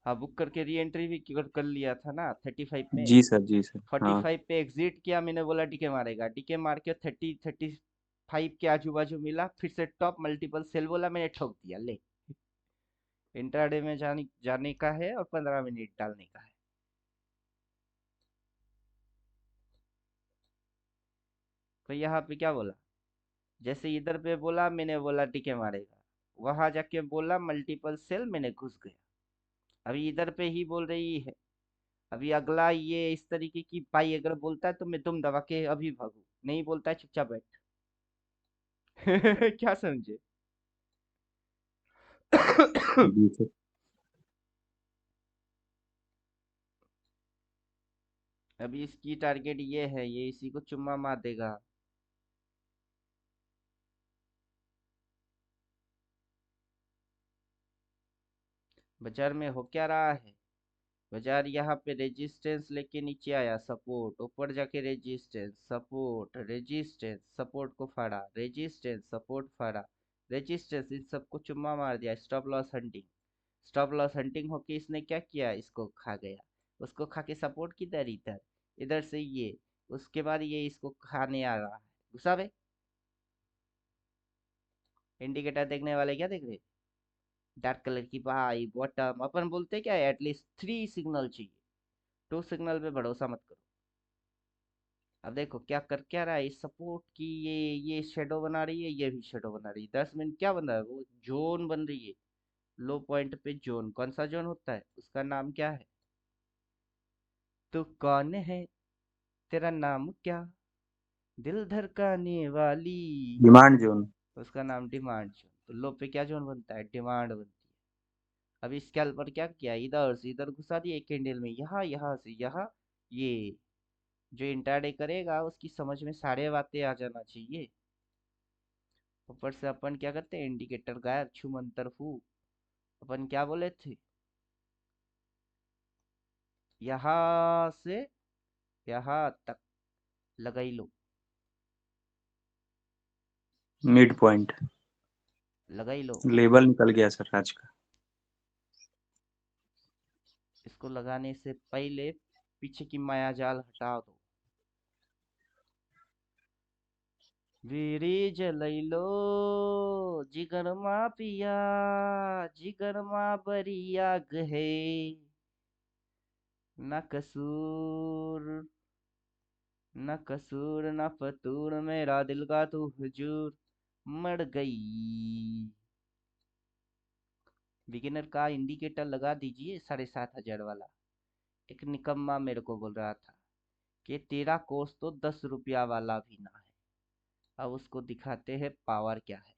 हाँ, बुक करके री एंट्री भी कर लिया था ना 35 में। जी सर, जी सर। हाँ 45 पे एग्जिट किया, मैंने बोला डीके मारेगा, डीके मार के 35 के आजू बाजू मिला, फिर से टॉप मल्टीपल सेल बोला, मैंने ठोक दिया। ले, इंट्राडे में जाने जाने का है और 15 मिनट डालने का है। तो यहाँ पे क्या बोला, जैसे इधर पे बोला, मैंने बोला डीके मारेगा, वहां जाके बोला मल्टीपल सेल, मैंने घुस गया। अभी इधर पे ही बोल रही है। अभी अगला ये इस तरीके की पाई अगर बोलता है तो मैं तुम दबा के अभी भागू, नहीं बोलता है चुपचाप बैठ। क्या समझे? जी सर। अभी इसकी टारगेट ये है, ये इसी को चुम्मा मार देगा। बाजार में हो क्या रहा है, बाजार यहाँ पे रेजिस्टेंस लेके नीचे आया, सपोर्ट, ऊपर जाके रेजिस्टेंस, सपोर्ट, रेजिस्टेंस, सपोर्ट को फाड़ा, रेजिस्टेंस, सपोर्ट फाड़ा, रेजिस्टेंस, इन सबको चुम्मा मार दिया। Stop loss hunting, stop loss hunting होके इसने क्या किया, इसको खा गया। उसको खा के सपोर्ट किधर, इधर, इधर से ये, उसके बाद ये इसको खाने आ रहा है। गुस्सा बे, इंडिकेटर देखने वाले क्या देख रहे, डार्क कलर की भाई बॉटम, अपन बोलते क्या है, एटलीस्ट 3 सिग्नल चाहिए, 2 सिग्नल पे भरोसा मत करो। अब देखो क्या कर क्या रहा है, इस सपोर्ट की ये शेडो बना रही है, ये भी शेडो बना रही है। 10 मिनट क्या बन रहा है, वो जोन बन रही है। लो पॉइंट पे जोन, कौन सा जोन होता है, उसका नाम क्या है, तू कौन है, तेरा नाम क्या, दिल धड़काने वाली, डिमांड जोन। उसका नाम डिमांड जोन। तो लो पे क्या जोन बनता है, डिमांड बनती है। अभी स्कैल्पर क्या किया, इधर से इधर घुसा दिया एक कैंडल में, यहाँ यहाँ से यहाँ। ये जो इंट्राडे करेगा उसकी समझ में सारे बातें आ जाना चाहिए। ऊपर से अपन क्या करते हैं, इंडिकेटर गायब, छू मंतर फू। अपन क्या बोले थे, यहाँ से यहाँ तक लगाई लो, मिड पॉइंट। लगाई लो। लेबल निकल गया सर आज का। इसको लगाने से पहले पीछे की माया जाल हटा दो। बीड़ी जलैलो जिगर मा पिया, जिगर मा बरी आग है, न कसूर, न कसूर न फतूर, मेरा दिल का तू हुजूर, मर गई। बिगिनर का इंडिकेटर लगा दीजिए 7,500 वाला। एक निकम्मा मेरे को बोल रहा था कि तेरा कोर्स तो 10 रुपया वाला भी ना है। अब उसको दिखाते हैं पावर क्या है।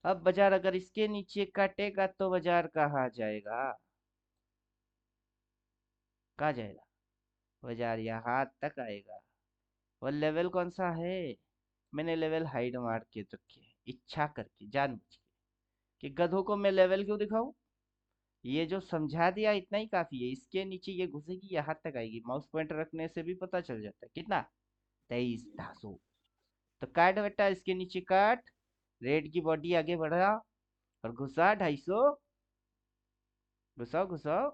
अब बाजार अगर इसके नीचे काटेगा तो बाजार कहाँ जाएगा, कहाँ जाएगा, बाजार यहाँ तक आएगा। और लेवल कौन सा है, मैंने लेवल हाइड मार के रखे है, इच्छा करके, जानबूझ के, कि गधों को मैं लेवल क्यों दिखाऊं। ये जो समझा दिया इतना ही काफी है, इसके नीचे ये घुसेगी, यहाँ तक आएगी, माउस पॉइंटर रखने से भी पता चल जाता है कितना, 23,200। तो काट बेटा, इसके नीचे काट, रेड की बॉडी आगे बढ़ा और घुसा 250, घुसाओ घुसाओ,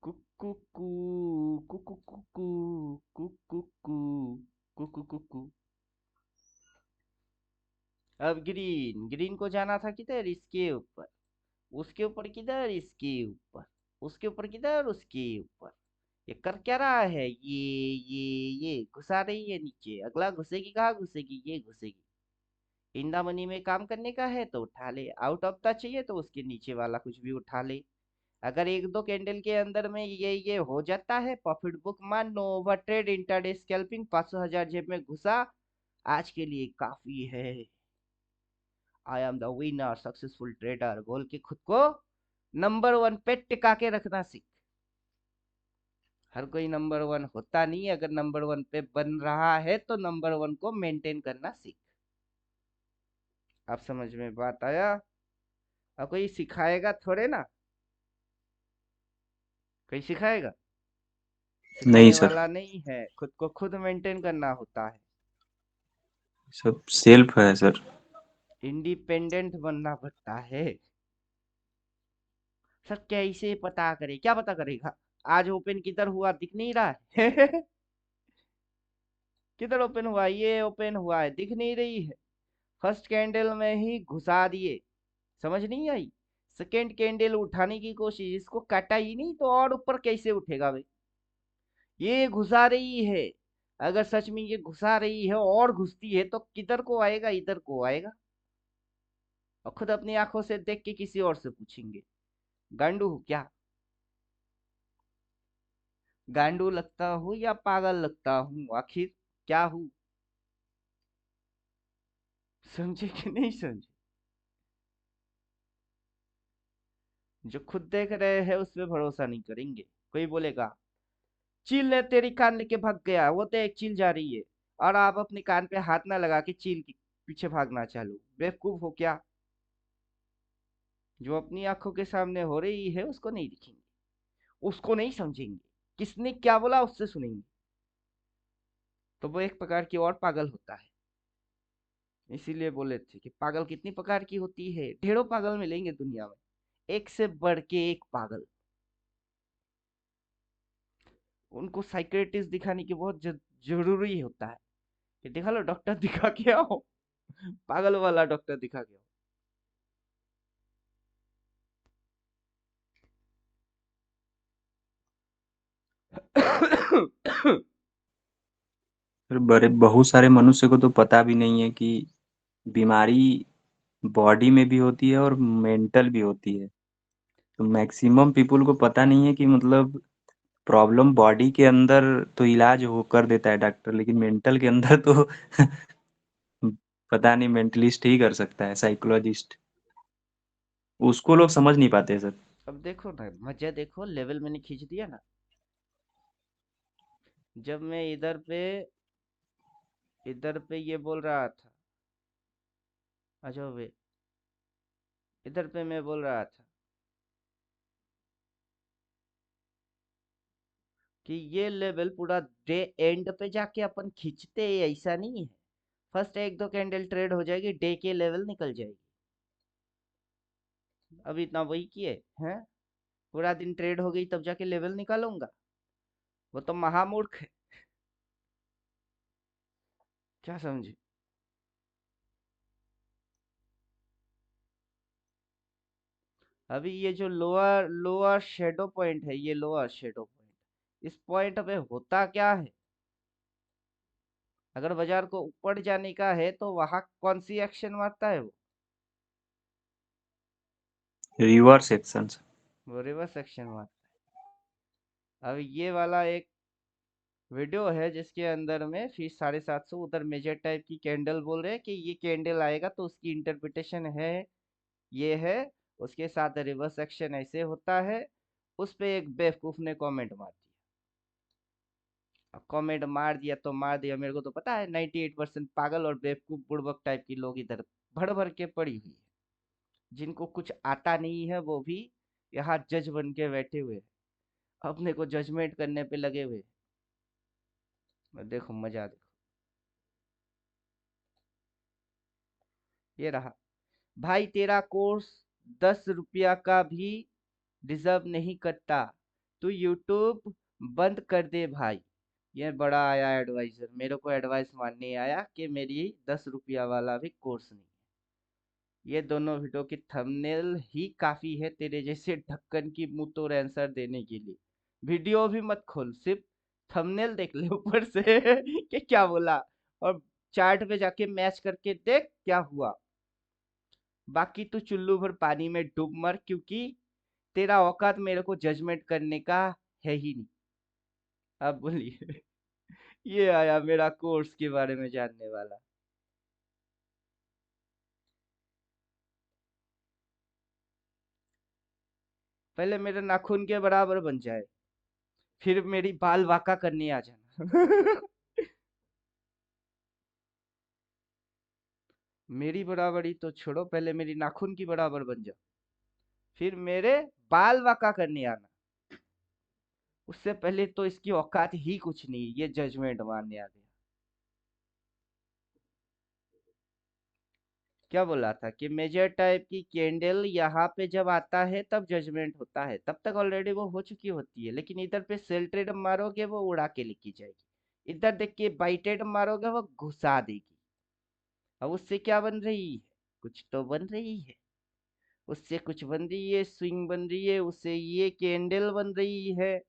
कुकू कू, कुकू कुकू, कुकू कू, कुकू कुकू। अब ग्रीन, ग्रीन को जाना था किधर, इसके ऊपर, उसके ऊपर किधर, इसके ऊपर, उसके ऊपर किधर, उसके ऊपर। ये कर क्या रहा है, ये घुसा रही है नीचे, अगला घुसेगी, कहाँ घुसेगी, ये घुसेगी। इंदा मनी में काम करने का है तो उठा ले, आउट ऑफ द चाहिए तो उसके नीचे वाला कुछ भी उठा ले। अगर एक दो कैंडल के अंदर में ये हो जाता है, प्रॉफिट बुक मान लो, ओवर ट्रेड, इंटरडे स्कैल्पिंग, 500,000 जेब में घुसा, आज के लिए काफी है। I am the winner, successful trader बोल के खुद को नंबर 1 पे टिका के रखना सीख। हर कोई नंबर 1 होता नहीं है, अगर नंबर 1 पे बन रहा है तो नंबर 1 को मेंटेन करना सीख। आप समझ में बात आया। और कोई सिखाएगा थोड़े ना, कोई सिखाएगा, नहीं सिखाने सर, वाला नहीं है, खुद को खुद मेंटेन करना होता है। सब सेल्फ है सर। इंडिपेंडेंट बनना पड़ता है। सर कैसे पता करे, क्या पता करेगा? आज ओपन किधर हुआ दिख नहीं रहा है? किधर ओपन हुआ? ये ओपन हुआ है, दिख नहीं रही है। फर्स्ट कैंडल में ही घुसा दिए, समझ नहीं आई। सेकेंड कैंडल उठाने की कोशिश, इसको काटा ही नहीं तो और ऊपर कैसे उठेगा भाई? ये घुसा रही है। अगर सच में ये घुसा रही है और घुसती है तो किधर को आएगा? इधर को आएगा। और खुद अपनी आंखों से देख के किसी और से पूछेंगे। गांडू हूँ क्या? गांडू लगता हूँ या पागल लगता हूँ? आखिर क्या हूँ? समझे कि नहीं समझे? जो खुद देख रहे हैं उस पे भरोसा नहीं करेंगे। कोई बोलेगा चील ने तेरी कान लेके भाग गया, वो तो एक चील जा रही है, और आप अपने कान पे हाथ ना लगा के चील के पीछे भागना चालू। बेवकूफ हो क्या? जो अपनी आंखों के सामने हो रही है उसको नहीं दिखेंगे, उसको नहीं समझेंगे, किसने क्या बोला उससे सुनेंगे। तो वो एक प्रकार की और पागल होता है। इसीलिए बोले थे कि पागल कितनी प्रकार की होती है, ढेरों पागल मिलेंगे दुनिया में, एक से बढ़ के एक पागल। उनको साइकियाट्रिस्ट दिखाने की बहुत जरूरी होता है कि दिखा लो डॉक्टर, दिखा के आओ, पागल वाला डॉक्टर दिखा के आओ। फिर बड़े बहुत सारे मनुष्य को तो पता भी नहीं है कि बीमारी बॉडी में भी होती है और मेंटल भी होती है। तो मैक्सिमम पीपल को पता नहीं है कि मतलब प्रॉब्लम बॉडी के अंदर तो इलाज हो कर देता है डॉक्टर, लेकिन मेंटल के अंदर तो पता नहीं, मेंटलिस्ट ही कर सकता है, साइकोलॉजिस्ट। उसको लोग समझ नहीं पाते सर। अब देखो ना, मजा देखो, लेवल मैंने खींच दिया ना। जब मैं इधर पे ये बोल रहा था, अच्छा वे, इधर पे मैं बोल रहा था कि ये लेवल पूरा डे एंड पे जाके अपन खींचते हैं, ऐसा नहीं है। फर्स्ट एक दो कैंडल ट्रेड हो जाएगी, डे के लेवल निकल जाएगी। अभी इतना वही किए हैं, पूरा दिन ट्रेड हो गई तब जाके लेवल निकालूंगा? वो तो महामूर्ख है। क्या समझे? अभी ये जो लोअर लोअर शेडो पॉइंट है, ये लोअर शेडो पॉइंट, इस पॉइंट पे होता क्या है? अगर बाजार को ऊपर जाने का है तो वहां कौन सी एक्शन मारता है वो? Reverse action. वो रिवर्स एक्शन मारता है। अब ये वाला एक वीडियो है जिसके अंदर में फिर 750 उधर मेजर टाइप की कैंडल बोल रहे हैं कि ये कैंडल आएगा तो उसकी इंटरप्रिटेशन है, ये है, उसके साथ रिवर्स एक्शन ऐसे होता है। उस पे एक बेवकूफ ने कमेंट मार दिया। अब कमेंट मार दिया तो मार दिया, मेरे को तो पता है 98% पागल और बेवकूफ बुड़बक टाइप की लोग इधर भर भर के पड़ी हुई है, जिनको कुछ आता नहीं है वो भी यहाँ जज बन के बैठे हुए हैं, अपने को जजमेंट करने पे लगे हुए हैं। देखो मजा देखो, ये रहा। भाई तेरा कोर्स 10 रुपया का भी डिजर्व नहीं करता, तू यूट्यूब बंद कर दे भाई। ये बड़ा आया एडवाइजर, मेरे को एडवाइस मानने आया कि मेरी 10 रुपया वाला भी कोर्स नहीं। ये दोनों वीडियो की थंबनेल ही काफी है तेरे जैसे ढक्कन की मुंह तोड़ आंसर देने के लिए। वीडियो भी मत खोल, सिर्फ थंबनेल देख ले ऊपर से कि क्या बोला, और चार्ट पे जाके मैच करके देख क्या हुआ। बाकी तू चुल्लू भर पानी में डूब मर, क्योंकि तेरा औकात मेरे को जजमेंट करने का है ही नहीं। अब बोलिए। ये आया मेरा कोर्स के बारे में जानने वाला। पहले मेरे नाखून के बराबर बन जाए, फिर मेरी बाल वाका करने आ जाना। मेरी बराबरी तो छोड़ो, पहले मेरी नाखून की बराबर बन जाओ, फिर मेरे बाल वाका करने आना। उससे पहले तो इसकी औकात ही कुछ नहीं, ये जजमेंट मारने आ गया। क्या बोला था कि मेजर टाइप की कैंडल यहाँ पे जब आता है तब जजमेंट होता है, तब तक ऑलरेडी वो हो चुकी होती है, लेकिन इधर पे सेल ट्रेड मारोगे वो उड़ा के लिखी जाएगी। इधर देख के बाई ट्रेड मारोगे वो घुसा देगी। अब उससे क्या बन रही है? कुछ तो बन रही है, उससे कुछ बन रही है, स्विंग बन रही है, उससे ये कैंडल बन रही है।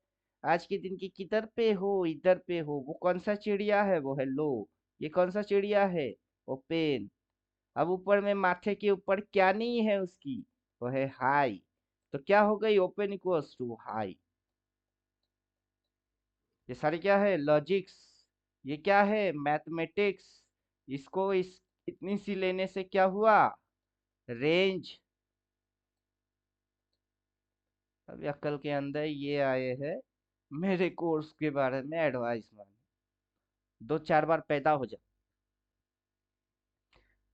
आज के दिन की किधर पे हो? इधर पे हो। वो कौन सा चिड़िया है? वो है लो। ये कौन सा चिड़िया है? ओपन। अब ऊपर में माथे के ऊपर क्या नहीं है उसकी? वो है हाई। तो क्या हो गई? Open equals to high. ये सारे क्या है? लॉजिक्स। ये क्या है? मैथमेटिक्स। इसको इस इतनी सी लेने से क्या हुआ? रेंज। अभी अक्ल के अंदर ये आए हैं, मेरे कोर्स के बारे में एडवाइस मांगे। 2-4 बार पैदा हो जा।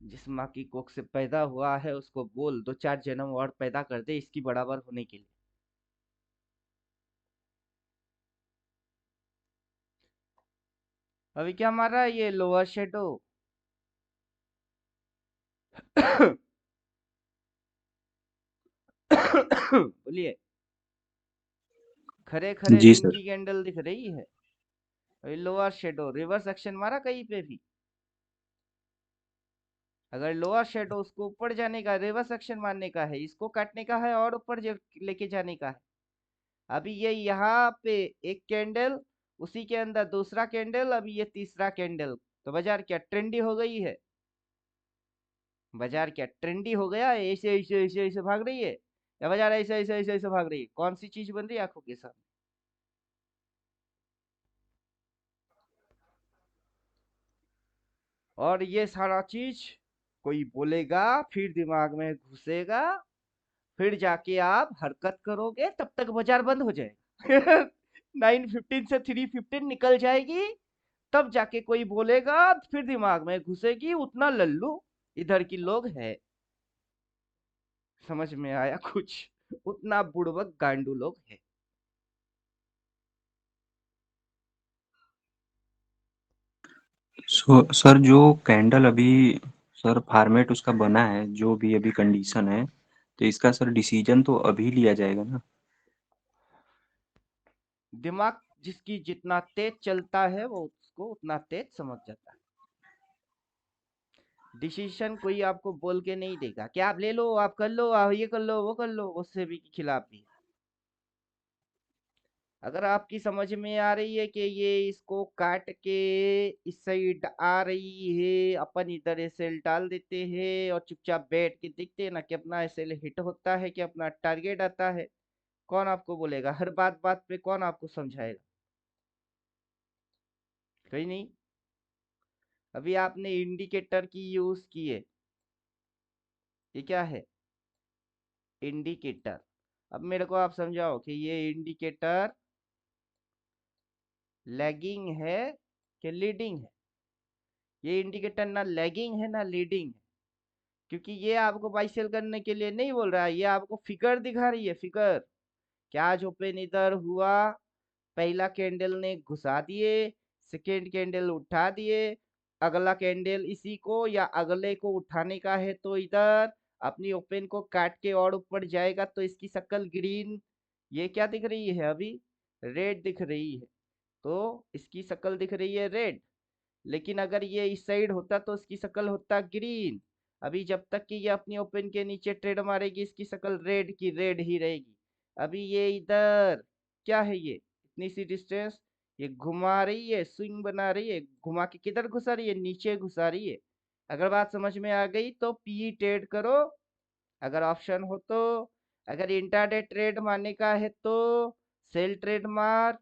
जिस माँ की कोख से पैदा हुआ है उसको बोल 2-4 जन्म और पैदा कर दे इसकी बराबर होने के लिए। अभी क्या मार रहा है ये लोअर शेडो? बोलिए। खरे खरे जी दिन सर। की कैंडल दिख रही है। अभी लोअर शेडो रिवर्स एक्शन मारा कहीं पे भी? अगर लोअर शेडो उसको ऊपर जाने का रिवर्स एक्शन मारने का है, इसको काटने का है और ऊपर लेके जाने का है। अभी ये यहाँ पे एक कैंडल, उसी के अंदर दूसरा कैंडल, अभी ये तीसरा कैंडल। तो बाजार क्या ट्रेंडी हो गई है? बाजार क्या ट्रेंडी हो गया है? ऐसे ऐसे ऐसे ऐसे भाग रही है, या बाजार ऐसे ऐसे ऐसे ऐसे भाग रही है? कौन सी चीज बन रही है आंखों के सामने? और ये सारा चीज कोई बोलेगा, फिर दिमाग में घुसेगा, फिर जाके आप हरकत करोगे, तब तक बाजार बंद हो जाएगा। 9:15 से 3:15 निकल जाएगी, तब जाके कोई बोलेगा, फिर दिमाग में घुसेगी। उतना लल्लू इधर की लोग है। समझ में आया कुछ? उतना बुड़बक गांडू लोग है। सर जो कैंडल अभी सर फॉर्मेट उसका बना है, जो भी अभी कंडीशन है, तो इसका सर डिसीजन तो अभी लिया जाएगा ना? दिमाग जिसकी जितना तेज चलता है वो उसको उतना तेज समझ जाता है। डिसीजन कोई आपको बोल के नहीं देगा कि आप ले लो, आप कर लो, आप ये कर लो, वो कर लो, उससे भी खिलाफ भी। अगर आपकी समझ में आ रही है कि ये इसको काट के इस साइड आ रही है, अपन इधर एसएल डाल देते हैं और चुपचाप बैठ के देखते हैं ना कि अपना एसएल हिट होता है कि अपना टारगेट आता है। कौन आपको बोलेगा? हर बात बात पे कौन आपको समझाएगा? कहीं नहीं। अभी आपने इंडिकेटर की यूज की है। ये क्या है? इंडिकेटर। अब मेरे को आप समझाओ कि ये इंडिकेटर लैगिंग है कि लीडिंग है? ये इंडिकेटर ना लैगिंग है ना लीडिंग है, क्योंकि ये आपको बाई सेल करने के लिए नहीं बोल रहा है, ये आपको फिगर दिखा रही है, फिगर। क्या आज ओपन इधर हुआ, पहला कैंडल ने घुसा दिए, सेकेंड कैंडल उठा दिए, अगला कैंडल इसी को या अगले को उठाने का है तो इधर अपनी ओपन को काट के और ऊपर जाएगा तो इसकी शक्ल ग्रीन। ये क्या दिख रही है अभी? रेड दिख रही है। तो इसकी शक्ल दिख रही है रेड, लेकिन अगर ये इस साइड होता तो इसकी शक्ल होता ग्रीन। अभी जब तक कि ये अपनी ओपन के नीचे ट्रेड मारेगी इसकी शक्ल रेड की रेड ही रहेगी। अभी ये इधर क्या है? ये इतनी सी डिस्टेंस, ये घुमा रही है, स्विंग बना रही है, घुमा के किधर घुसा रही है? नीचे घुसा रही है। अगर बात समझ में आ गई तो पी ट्रेड करो, अगर ऑप्शन हो तो। अगर इंट्राडे ट्रेड मारने का है तो सेल ट्रेड मार।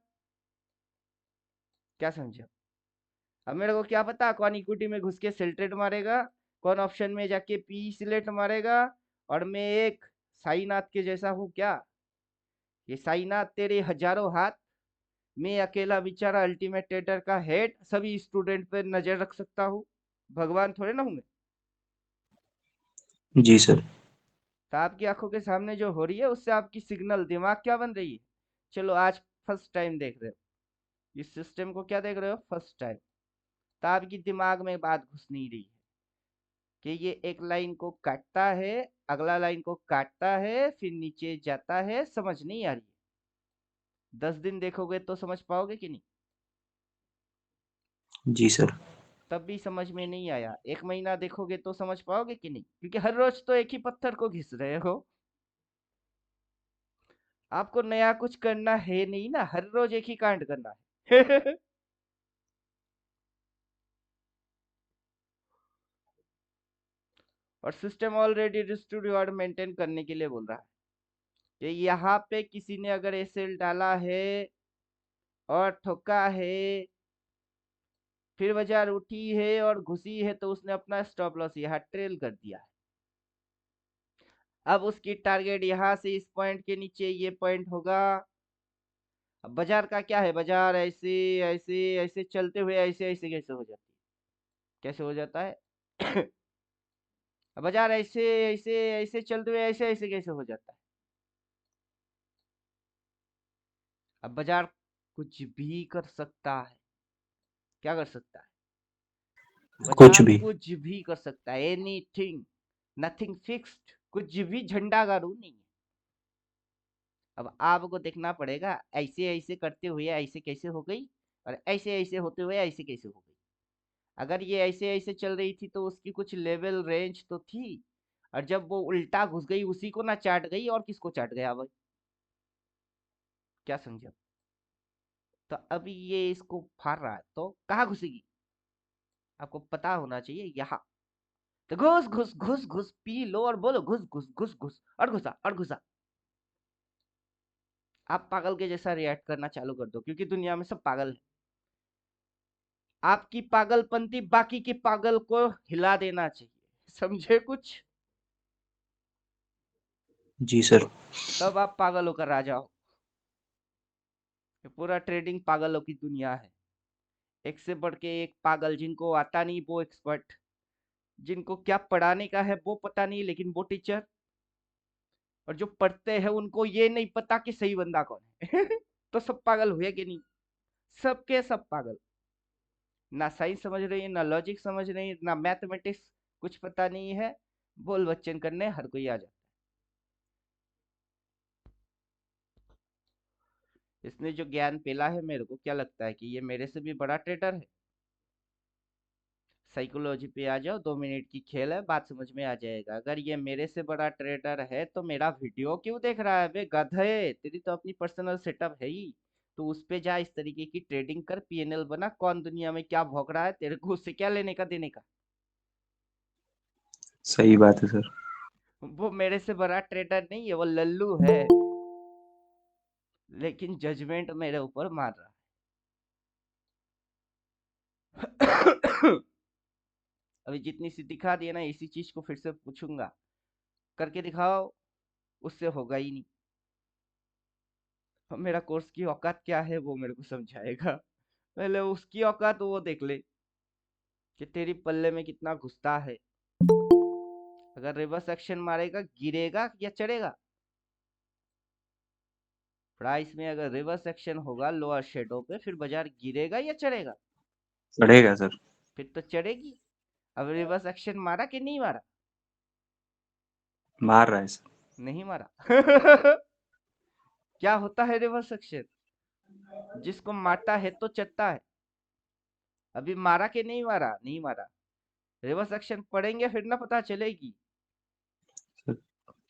क्या समझे? अब मेरे को क्या पता कौन इक्विटी में घुस के सेल ट्रेड मारेगा, कौन ऑप्शन में जाके पी सिलेक्ट मारेगा। और मैं एक साईनाथ के जैसा हूँ क्या? ये साईनाथ तेरे हजारों हाथ, मैं अकेला बेचारा अल्टीमेट ट्रेडर का हेड सभी स्टूडेंट पे नजर रख सकता हूँ? भगवान थोड़े ना हूँ मैं। जी सर। तो आपकी आंखों के सामने जो हो रही है उससे आपकी सिग्नल दिमाग क्या बन रही है? चलो आज फर्स्ट टाइम देख रहे हो इस सिस्टम को, क्या देख रहे हो फर्स्ट टाइम, तो आपकी दिमाग में बात घुस नहीं रही है। कि ये एक लाइन को काटता है, अगला लाइन को काटता है, फिर नीचे जाता है, समझ नहीं आ रही। 10 दिन देखोगे तो समझ पाओगे कि नहीं? जी सर। तब भी समझ में नहीं आया, 1 महीना देखोगे तो समझ पाओगे कि नहीं? क्योंकि हर रोज तो एक ही पत्थर को घिस रहे हो। आपको नया कुछ करना है नहीं ना, हर रोज एक ही कांड करना है। और system already restored reward maintain करने के लिए बोल रहा है कि यहाँ पे किसी ने अगर एसएल डाला है और ठोका है, फिर बाजार उठी है और घुसी है, तो उसने अपना स्टॉप लॉस यहाँ ट्रेल कर दिया है। अब उसकी टारगेट यहाँ से इस पॉइंट के नीचे ये पॉइंट होगा। अब बाजार का क्या है, बाजार ऐसे ऐसे ऐसे चलते हुए ऐसे ऐसे कैसे हो जाती है, कैसे हो जाता है? अब बाजार ऐसे ऐसे ऐसे चलते हुए ऐसे ऐसे कैसे हो जाता है? अब बाजार कुछ भी कर सकता है। क्या कर सकता है? कुछ बाजार भी। कुछ भी कर सकता है, एनीथिंग, नथिंग फिक्स्ड, कुछ भी झंडा गाड़ू नहीं है। अब आपको देखना पड़ेगा ऐसे ऐसे करते हुए ऐसे कैसे हो गई, और ऐसे ऐसे होते हुए ऐसे कैसे हो गई। अगर ये ऐसे ऐसे चल रही थी तो उसकी कुछ लेवल रेंज तो थी, और जब वो उल्टा घुस गई उसी को ना चाट गई, और किसको चाट गया भाई? क्या समझे? तो अभी ये इसको फाड़ रहा है तो कहाँ घुसेगी? आपको पता होना चाहिए यहाँ। तो घुस घुस घुस घुस पी लो और बोलो घुस घुस घुस घुस, और घुसा और घुसा। आप पागल के जैसा रिएक्ट करना चालू कर दो, क्योंकि दुनिया में सब पागल है। आपकी पागलपंती बाकी के पागल को हिला देना चाहिए, समझे कुछ? जी सर। तब आप पागल होकर आ जाओ। ये पूरा ट्रेडिंग पागलों की दुनिया है, एक से बढ़ के एक पागल, जिनको आता नहीं वो एक्सपर्ट, जिनको क्या पढ़ाने का है वो पता नहीं लेकिन वो टीचर, और जो पढ़ते हैं उनको ये नहीं पता कि सही बंदा कौन है। तो सब पागल हुए कि नहीं? सबके सब पागल। ना साइंस समझ रही है, ना लॉजिक समझ रही है, ना मैथमेटिक्स, कुछ पता नहीं है। बोल बच्चन करने हर कोई आ जाता है। इसने जो ज्ञान पेला है, मेरे को क्या लगता है कि ये मेरे से भी बड़ा ट्रेडर है। साइकोलॉजी पे आ जाओ, 2 मिनट की खेल है, बात समझ में आ जाएगा। अगर ये मेरे से बड़ा ट्रेडर है तो मेरा वीडियो क्यों देख रहा है बे गधे? तेरी तो अपनी पर्सनल सेटअप है ही, तो उस पे जा, इस तरीके की ट्रेडिंग कर, पीएनएल बना। कौन दुनिया में क्या भौंक रहा है, तेरे को उससे क्या लेने का देने का? सही बात है सर। वो मेरे से बड़ा ट्रेडर नहीं है, वो लल्लू है, लेकिन जजमेंट मेरे ऊपर मार रहा है। अभी जितनी सी दिखा दिया ना, इसी चीज को फिर से पूछूंगा, करके दिखाओ, उससे होगा ही नहीं। अब मेरा कोर्स की औकात क्या है वो मेरे को समझाएगा। पहले उसकी औकात वो देख ले कि तेरी पल्ले में कितना घुसता है। अगर रिवर्स एक्शन मारेगा, गिरेगा या चढ़ेगा? प्राइस में अगर रिवर्स एक्शन होगा लोअर शेडो पे, फिर बाजार गिरेगा या चढ़ेगा? चढ़ेगा सर। फिर तो चढ़ेगी। अब रिवर्स एक्शन मारा कि नहीं मारा? मार रहा है सर। नहीं मारा। क्या होता है रिवर्स एक्शन? जिसको मारता है तो चढ़ता है। अभी मारा कि नहीं मारा? नहीं मारा। रिवर्स एक्शन पड़ेंगे फिर ना पता चलेगी। सर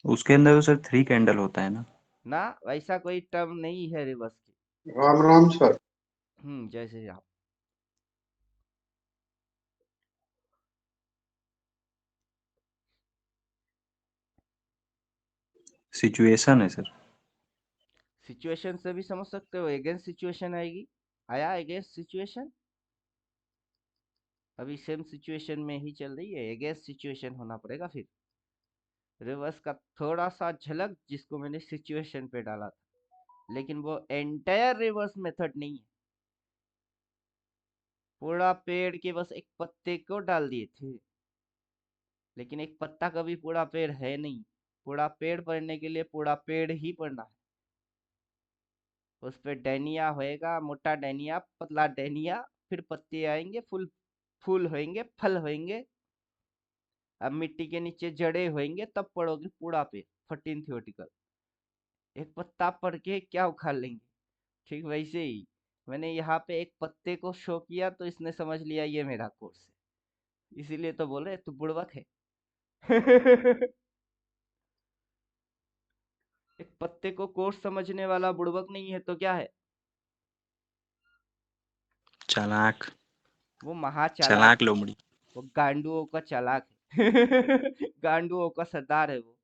उसके अंदर तो सर 3 कैंडल होता है ना। ना, वैसा कोई टर्म नहीं है रिवर्स की। राम राम सर। जय श्री राम। सिचुएशन है सर। सिचुएशन से भी समझ सकते हो, अगेंस्ट सिचुएशन आएगी। आया अगेंस्ट सिचुएशन? अभी सेम सिचुएशन में ही चल रही है, अगेंस्ट सिचुएशन होना पड़ेगा फिर। रिवर्स का थोड़ा सा झलक जिसको मैंने सिचुएशन पे डाला था, लेकिन वो एंटायर रिवर्स मेथड नहीं है। पूरा पेड़ के बस एक पत्ते को डाल दिए थे, लेकिन एक पत्ता कभी पूरा पेड़ है नहीं। पूरा पेड़ पड़ने के लिए पूरा पेड़ ही पड़ना है। उस पे डैनिया होएगा, मोटा डैनिया, पतला डैनिया, फिर पत्ते आएंगे, फूल फूल होएंगे, फल होएंगे। अब मिट्टी के नीचे जड़े होंगे तब पढ़ोगे पूरा पे 14 थियोटिकल। एक पत्ता पढ़ के क्या उखाड़ लेंगे, ठीक वैसे ही मैंने यहाँ पे एक पत्ते को शो किया तो इसने समझ लिया ये मेरा कोर्स है, इसीलिए तो बोल रहे तू बुड़बक है। एक पत्ते को कोर्स समझने वाला बुड़बक नहीं है तो क्या है? चालाक। वो महाचालाक चालाक है। लोमड़ी। वो गांडुओं का चालाक है। गांडुओं का सरदार है वो।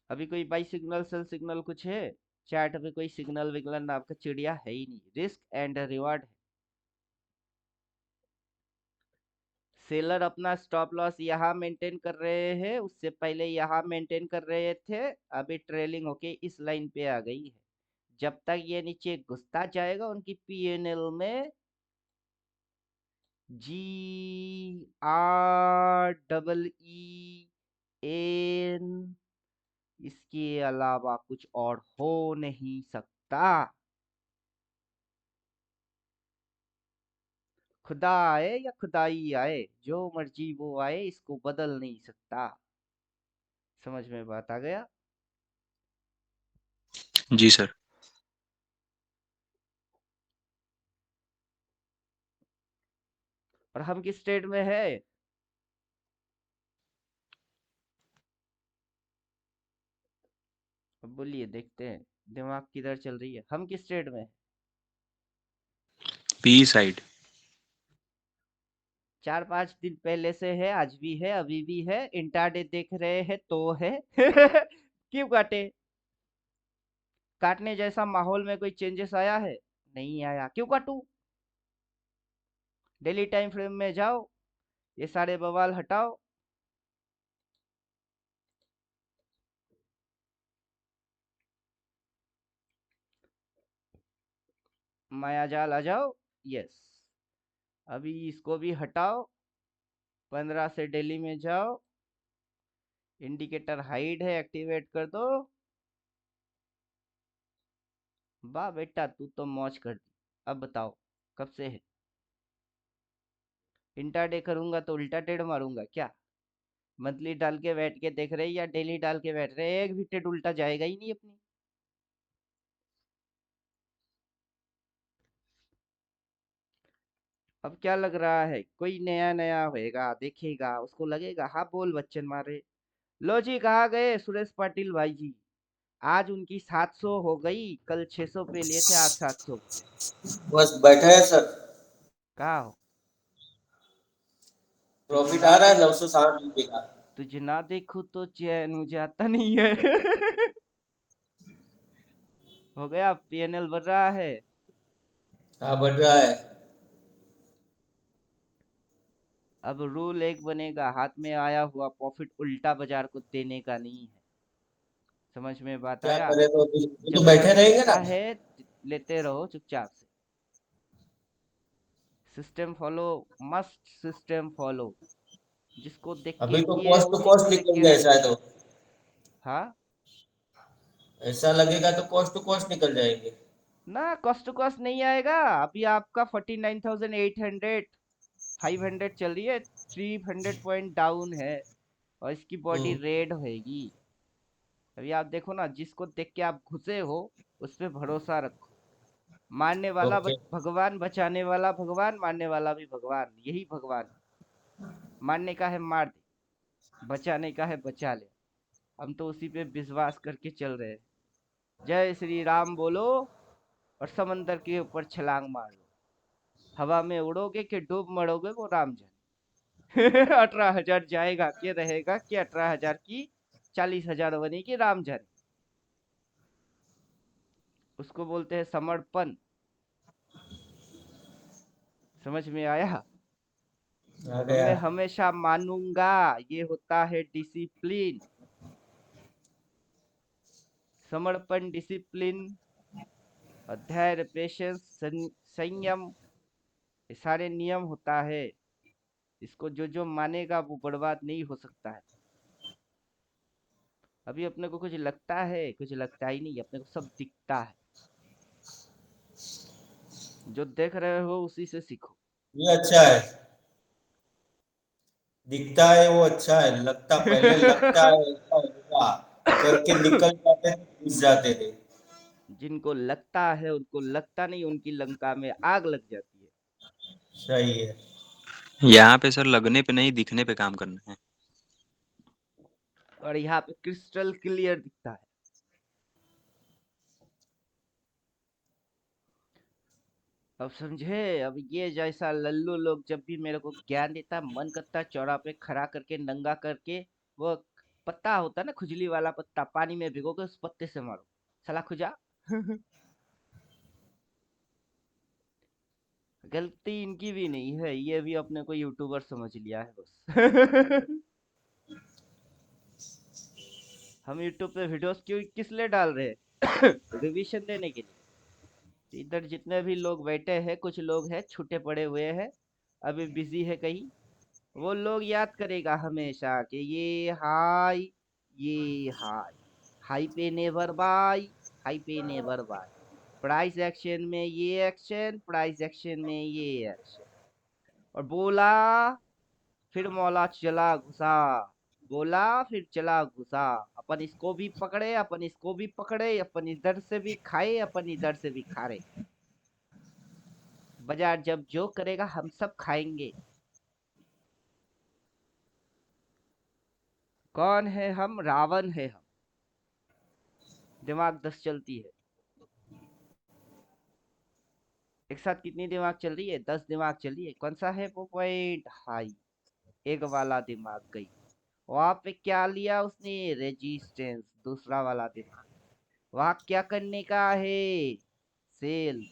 अभी कोई बाई सिग्नल सेल सिग्नल कुछ है? चैट पे कोई सिग्नल विग्नल नाम का चिड़िया है ही नहीं। रिस्क एंड रिवॉर्ड है। सेलर अपना स्टॉप लॉस यहाँ मेंटेन कर रहे हैं, उससे पहले यहाँ मेंटेन कर रहे थे, अभी ट्रेलिंग होके इस लाइन पे आ गई है। जब तक ये नीचे घुसता जाएगा उनकी पीएनएल में GREEN इसके अलावा कुछ और हो नहीं सकता। खुदा आए या खुदाई आए, जो मर्जी वो आए, इसको बदल नहीं सकता। समझ में बात आ गया? जी सर। और हम किस स्टेट में है? अब बोलिए, देखते हैं दिमाग किधर चल रही है। हम किस स्टेट में है? P side. 4-5 दिन पहले से है, आज भी है, अभी भी है। इंट्राडे देख रहे हैं तो है। क्यों काटे? काटने जैसा माहौल में कोई चेंजेस आया है? नहीं आया, क्यों काटूं? डेली टाइम फ्रेम में जाओ, ये सारे बवाल हटाओ। माया जाल आ जाओ। यस, अभी इसको भी हटाओ। 15 से डेली में जाओ, इंडिकेटर हाइड है, एक्टिवेट कर दो। वाह बेटा, तू तो मौज कर दी। अब बताओ कब से है? इंट्राडे करूंगा तो उल्टा टेढ़ मारूंगा क्या? मंथली डाल के बैठ के देख रहे या डेली डाल के बैठ रहे, एक भी टेढ़ उल्टा जाएगा ही नहीं अपनी। अब क्या लग रहा है कोई नया नया होएगा, देखेगा, उसको लगेगा हाँ बोल बच्चन मारे। लो जी, कहाँ गए सुरेश पाटिल भाई जी? आज उनकी 700 हो गई, कल 600 पे लिए थे, आज 700। बस बैठे हैं सर। कहाँ हो? तुझ प्रॉफिट ना आ रहा है देख 960 रुपये का। तुझ ना देखो तो चैन हो जाता नहीं है। हो गया, पीएनएल बढ़ रहा है। हाँ बढ़ रहा है। अब रूल एक बनेगा, हाथ में आया हुआ प्रॉफिट उल्टा बाजार को देने का नहीं है। समझ में बात क्या आया? करें तो अभी तो जब तक बैठे रहेंगे दिखता ना। है लेते रहो चुपचाप से। System follow, must system follow. जिसको देख के अभी तो किए कॉस्ट टू उसी को कॉस्ट देख निकल के गया ऐसा रखो। है तो। हाँ, ऐसा लगेगा तो कॉस्ट टू कॉस्ट निकल जाएंगे। ना कॉस्ट टू कॉस्ट नहीं आएगा। अभी आपका 49,800 500 चल रही है, 300 पॉइंट डाउन है, और इसकी बॉडी हम्म। रेड होएगी। अभी आप देखो ना, जिसको देख के आप घुसे हो उस पे भरोसा रखो। मारने वाला ओके। भगवान, बचाने वाला भगवान, मारने वाला भी भगवान, यही भगवान। मारने का है मार दे, बचाने का है बचा ले। हम तो उसी पे विश्वास करके चल रहे हैं। जय श्री राम बोलो और समंदर के ऊपर छलांग मार लो। हवा में उड़ोगे कि डूब मरोगे वो राम जाने। 18,000 जाएगा कि रहेगा कि 18,000 की 40,000 बनेगी, राम जाने। उसको बोलते हैं समर्पण। समझ में आया? आ और गया। मैं हमेशा मानूंगा, ये होता है डिसिप्लिन। समर्पण, डिसिप्लिन, और धैर्य, पेशेंस, संयम, ये सारे नियम होता है। इसको जो जो मानेगा वो बर्बाद नहीं हो सकता है। अभी अपने को कुछ लगता है, कुछ लगता ही नहीं, अपने को सब दिखता है। जो देख रहे हो उसी से सीखो। ये अच्छा है, दिखता है वो अच्छा है, लगता पहले लगता है ऐसा होगा करके निकल जाते थे, घुस जाते थे। जिनको लगता है उनको लगता नहीं, उनकी लंका में आग लग जाती है। सही है। यहाँ पे सर लगने पे नहीं, दिखने पे काम करना है। और यहाँ पे क्रिस्टल क्लियर दिखता है। अब समझे? अब ये जैसा लल्लू लोग जब भी मेरे को ज्ञान देता, मन करता चौरा पे खड़ा करके नंगा करके, वो पत्ता होता ना खुजली वाला पत्ता, पानी में भिगो के उस पत्ते से मारो, साला खुजा। गलती इनकी भी नहीं है, ये भी अपने को यूट्यूबर समझ लिया है बस। हम यूट्यूब पे वीडियोस क्यों किस लिए डाल रहे हैं? रिवीजन देने के लिए। इधर जितने भी लोग बैठे हैं, कुछ लोग हैं छूटे पड़े हुए हैं, अभी बिजी है कहीं, वो लोग याद करेगा हमेशा कि ये हाय, ये हाय, हाई पे नेवर बाय, हाई पे नेवर बाय, प्राइस एक्शन में ये एक्शन, प्राइस एक्शन में ये एक्शन। और बोला, फिर मौला चला घुसा, बोला फिर चला घुसा, अपन इसको भी पकड़े, अपन इसको भी पकड़े, अपन इधर से भी खाए, अपन इधर से भी खा रहे। बाजार जब जो करेगा हम सब खाएंगे। कौन है हम? रावण है हम। दिमाग 10 चलती है। एक साथ कितनी दिमाग चल रही है? 10 दिमाग चल रही है। कौन सा है वो पॉइंट? हाई। एक वाला दिमाग गई। वहां पे क्या लिया उसने? रेजिस्टेंस, दूसरा वाला दिमाग। वहां क्या करने का है? सेल,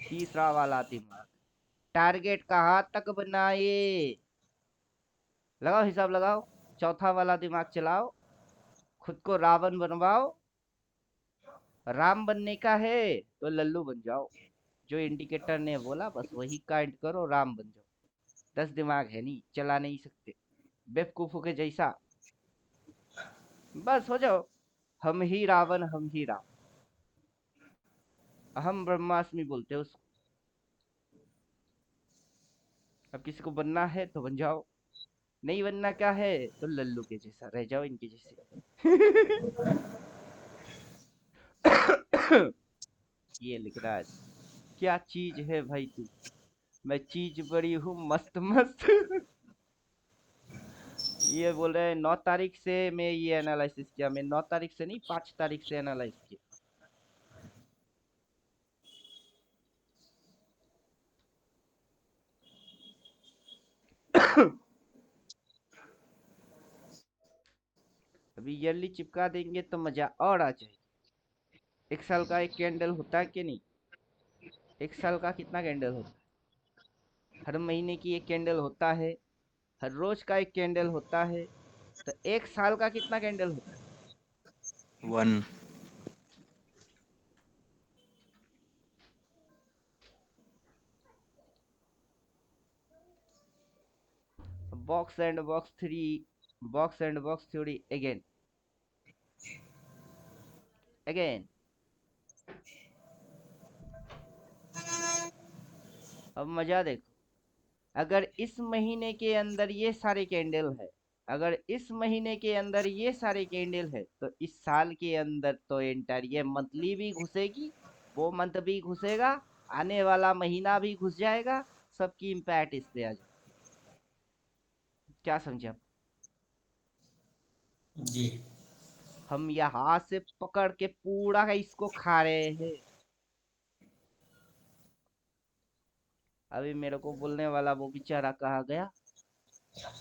तीसरा वाला दिमाग। टारगेट कहाँ तक बनाए? लगाओ हिसाब लगाओ। चौथा वाला दिमाग चलाओ, खुद को रावण बनवाओ। राम बनने का है तो लल्लू बन जाओ, जो इंडिकेटर ने बोला बस वही काइंड करो, राम बन जाओ। 10 दिमाग है नहीं, चला नहीं सकते, बेवकूफों के जैसा। बस हो जाओ, हम ही रावण, हम ही राम। हम ब्रह्मास्मि बोलते हैं उसको। अब किसी को बनना है तो बन जाओ, नहीं बनना क्या है तो लल्लू के जैसा रह जाओ, इनके जैसे। ये लिख रहा है, क्या चीज है भाई तू? मैं चीज बड़ी हूँ मस्त मस्त। ये बोल रहे हैं 9 तारीख से मैं ये एनालिसिस किया, मैं 9 तारीख से नहीं 5 तारीख से एनालाइज किया। अभी ईयरली चिपका देंगे तो मजा और आ जाएगी। 1 साल का एक कैंडल होता है कि नहीं? 1 साल का कितना कैंडल होता है? हर महीने की एक कैंडल होता है, हर रोज का एक कैंडल होता है, तो 1 साल का कितना कैंडल होता है? 1। Box and box three, box and box theory again, again. अब मजा देखो, अगर इस महीने के अंदर ये सारे कैंडल है, अगर इस महीने के अंदर ये सारे कैंडल है, तो इस साल के अंदर तो एंटर ये मंथली भी घुसेगी, वो मंथ भी घुसेगा, आने वाला महीना भी घुस जाएगा, सबकी इम्पैक्ट इस पे आ जाए। क्या समझे आप? जी। हम यहाँ से पकड़ के पूरा का इसको खा रहे हैं। अभी मेरे को बोलने वाला वो बेचारा कहाँ गया?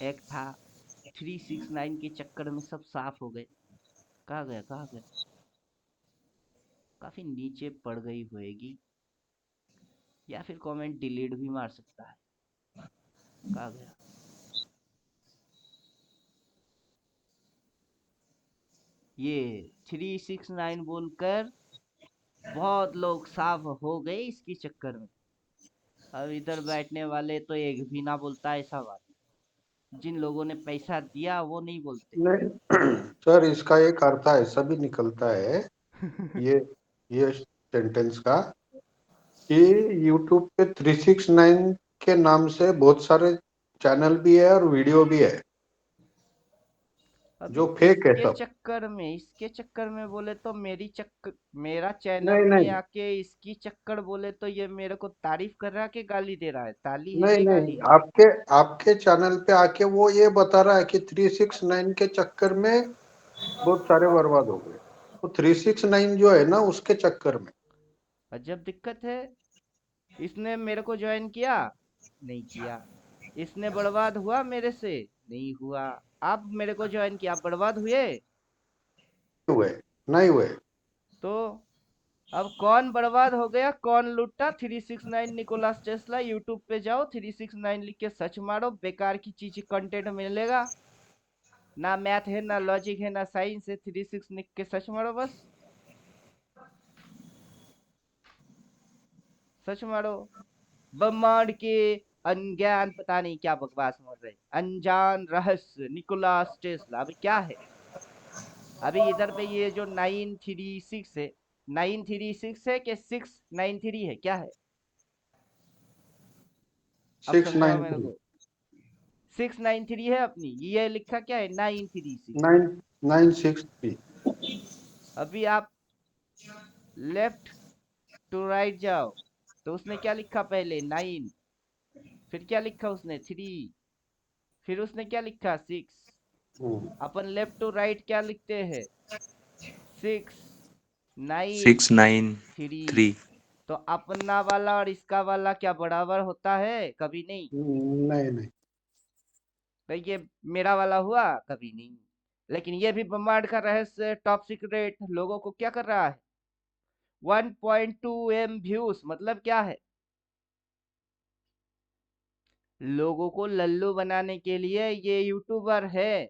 एक था 369 के चक्कर में सब साफ हो गए। कहाँ गया, कहाँ गया? काफी नीचे पड़ गई होएगी, या फिर कमेंट डिलीट भी मार सकता है। कहाँ गया? ये 369 बोलकर बहुत लोग साफ हो गए इसके चक्कर में। अब इधर बैठने वाले तो एक भी ना बोलता ऐसा बात। जिन लोगों ने पैसा दिया वो नहीं बोलते। नहीं सर, इसका एक अर्थ ऐसा भी निकलता है ये सेंटेंस का कि YouTube पे 369 के नाम से बहुत सारे चैनल भी है और वीडियो भी है अभी जो फेक है सब। इसके चक्कर में बोले तो मेरा चैनल नहीं में नहीं आके इसकी चक्कर बोले तो ये मेरे को तारीफ कर रहा है कि गाली दे रहा है? ताली है नहीं कि नहीं, गाली है? आपके चैनल पे आके वो ये बता रहा है कि 369 के चक्कर में बहुत सारे बर्बाद हो गए। तो 369 जो है ना, उसके चक्कर में। अजब दिक्कत है। इसने मेरे को ज्वाइन किया? नहीं किया। इसने बर्बाद हुआ मेरे से? नहीं हुआ। आप मेरे को ज्वाइन किया, आप बर्बाद हुए? हुए नहीं हुए। तो अब कौन बर्बाद हो गया, कौन लूटा? 369 निकोलस टेस्ला। यूट्यूब पे जाओ, 369 लिख के सर्च मारो, बेकार की चीज कंटेंट मिलेगा। ना मैथ है, ना लॉजिक है, ना साइंस है। 36 लिख के सर्च मारो, बस सर्च मारो। ब्रह्मांड के अनज्ञान, पता नहीं क्या बकवास बोल रहे, अनजान रहस्य निकोलस टेस्ला। अभी क्या है? अभी इधर पे ये जो 936 है, 936 है कि 693 है, क्या है? अब समझाओ मेरे 693 को। 693 है अपनी, ये लिखा क्या है? 936। 963। अभी आप लेफ्ट टू राइट जाओ, तो उसने क्या लिखा? पहले 9, फिर क्या लिखा उसने? 3, फिर उसने क्या लिखा? 6। अपन लेफ्ट टू राइट क्या लिखते हैं? 6 9 3। 693। तो अपना वाला और इसका वाला क्या बराबर होता है? कभी नहीं। नहीं नहीं। तो ये मेरा वाला हुआ? कभी नहीं। लेकिन ये भी ब्रह्मांड का रहस्य, टॉप सीक्रेट, लोगों को क्या कर रहा है? 1.2 M व्यूज। मतलब क्या है? लोगों को लल्लू बनाने के लिए ये यूट्यूबर है।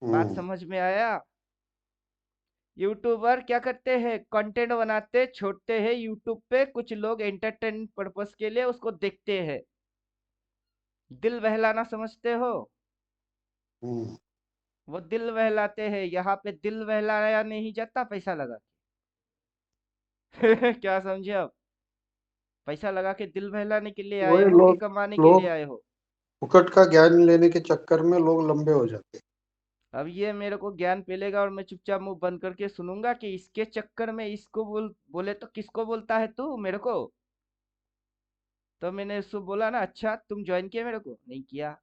बात समझ में आया? यूट्यूबर क्या करते हैं? कंटेंट बनाते, छोड़ते हैं यूट्यूब पे। कुछ लोग एंटरटेन पर्पस के लिए उसको देखते हैं। दिल बहलाना समझते हो? वो दिल बहलाते हैं। यहाँ पे दिल बहलाया नहीं जाता पैसा लगा के। क्या समझे अब? पैसा लगा के दिल बहलाने के लिए आए वही हो कि लोग कमाने के लिए लोग आए हो? फुकट का ज्ञान लेने के चक्कर में लोग लंबे हो जाते हैं। अब ये मेरे को ज्ञान मिलेगा और मैं चुपचाप मुंह बंद करके सुनूंगा कि इसके चक्कर में इसको बोले तो किसको बोलता है तू मेरे को? तो मैंने उसको बोला ना, अच्छा तुम ज्वाइन किए? मेरे को नहीं किया।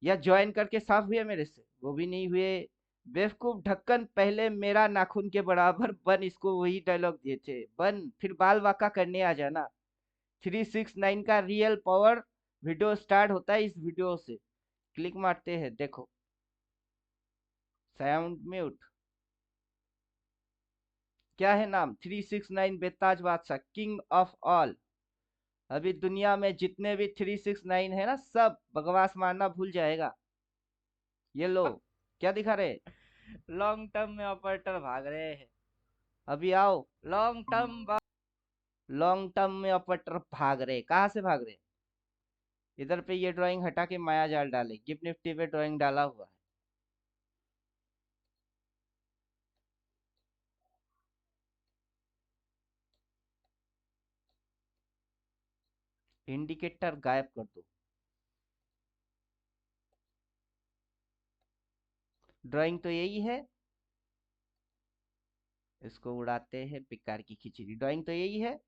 या ज्वाइन करके साफ हुए मेरे से? वो भी नहीं हुए। बेवकूफ ढक्कन, पहले मेरा नाखून के बराबर बन। इसको वही डायलॉग दिए थे, बन फिर बाल वाका करने आ जाना। 369 का रियल पावर वीडियो स्टार्ट होता है इस वीडियो से। क्लिक मारते हैं, देखो। Sound mute. क्या है नाम? 369 बेताज बादशाह, किंग ऑफ ऑल। अभी दुनिया में जितने भी 369 है ना, सब बकवास मारना भूल जाएगा। ये लो, क्या दिखा रहे? लॉन्ग टर्म में ऑपरेटर भाग रहे हैं। अभी आओ। लॉन्ग टर्म में ऑपरेटर भाग रहे, कहाँ से भाग रहे? इधर पे ये ड्राइंग हटा के माया जाल डाले, गिफ्ट निफ्टी पे ड्राइंग डाला हुआ है। इंडिकेटर गायब कर दो। ड्राइंग तो यही है। इसको उड़ाते हैं, बेकार की खिचड़ी। ड्राइंग तो यही है।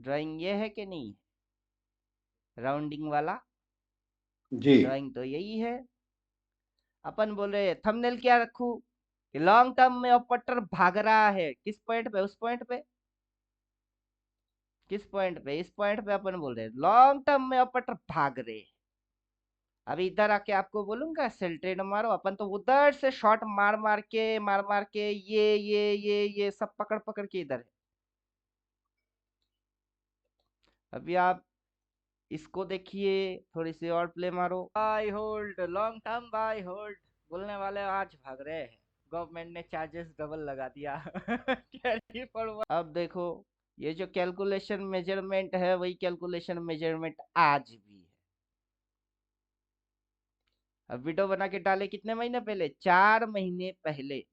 ड्राइंग ये है कि नहीं? राउंडिंग वाला जी। ड्राइंग तो यही है। अपन बोल रहे थंबनेल क्या रखूं? लॉन्ग टर्म में ऑपरेटर भाग रहा है। किस पॉइंट पे? उस पॉइंट पे। किस पॉइंट पे? इस पॉइंट पे अपन बोल रहे लॉन्ग टर्म में ऑपरेटर भाग रहे। अभी इधर आके आपको बोलूंगा सेल ट्रेड मारो। अपन तो उधर से शॉट मार मार के ये सब पकड़ पकड़ के इधर है। अभी आप इसको देखिए, थोड़ी सी और प्ले मारो। Buy hold, long term buy hold बोलने वाले आज भाग रहे हैं। गवर्नमेंट ने चार्जेस डबल लगा दिया। Carry forward. अब देखो, ये जो कैलकुलेशन मेजरमेंट है वही कैलकुलेशन मेजरमेंट आज भी है। अब वीडियो बना के डाले कितने महीने पहले, 4 महीने पहले।